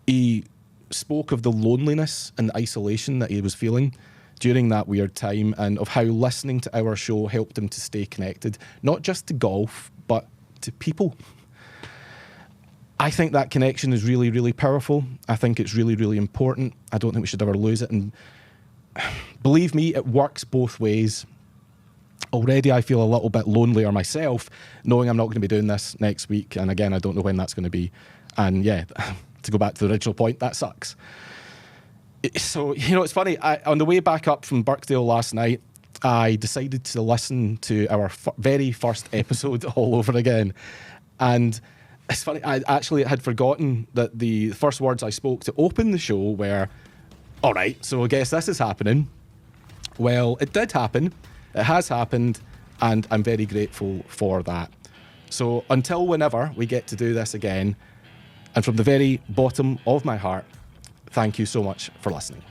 He spoke of the loneliness and the isolation that he was feeling during that weird time, and of how listening to our show helped him to stay connected, not just to golf, but to people. I think that connection is really, really powerful. I think it's really, really important. I don't think we should ever lose it. And believe me, it works both ways. already I feel a little bit lonelier myself, knowing I'm not going to be doing this next week. And again, I don't know when that's going to be. And yeah, to go back to the original point, that sucks. So, it's funny. On the way back up from Birkdale last night, I decided to listen to our very first episode all over again. And it's funny, I actually had forgotten that the first words I spoke to open the show were, all right, so I guess this is happening. Well, it did happen. It has happened. And I'm very grateful for that. So until whenever we get to do this again, and from the very bottom of my heart, thank you so much for listening.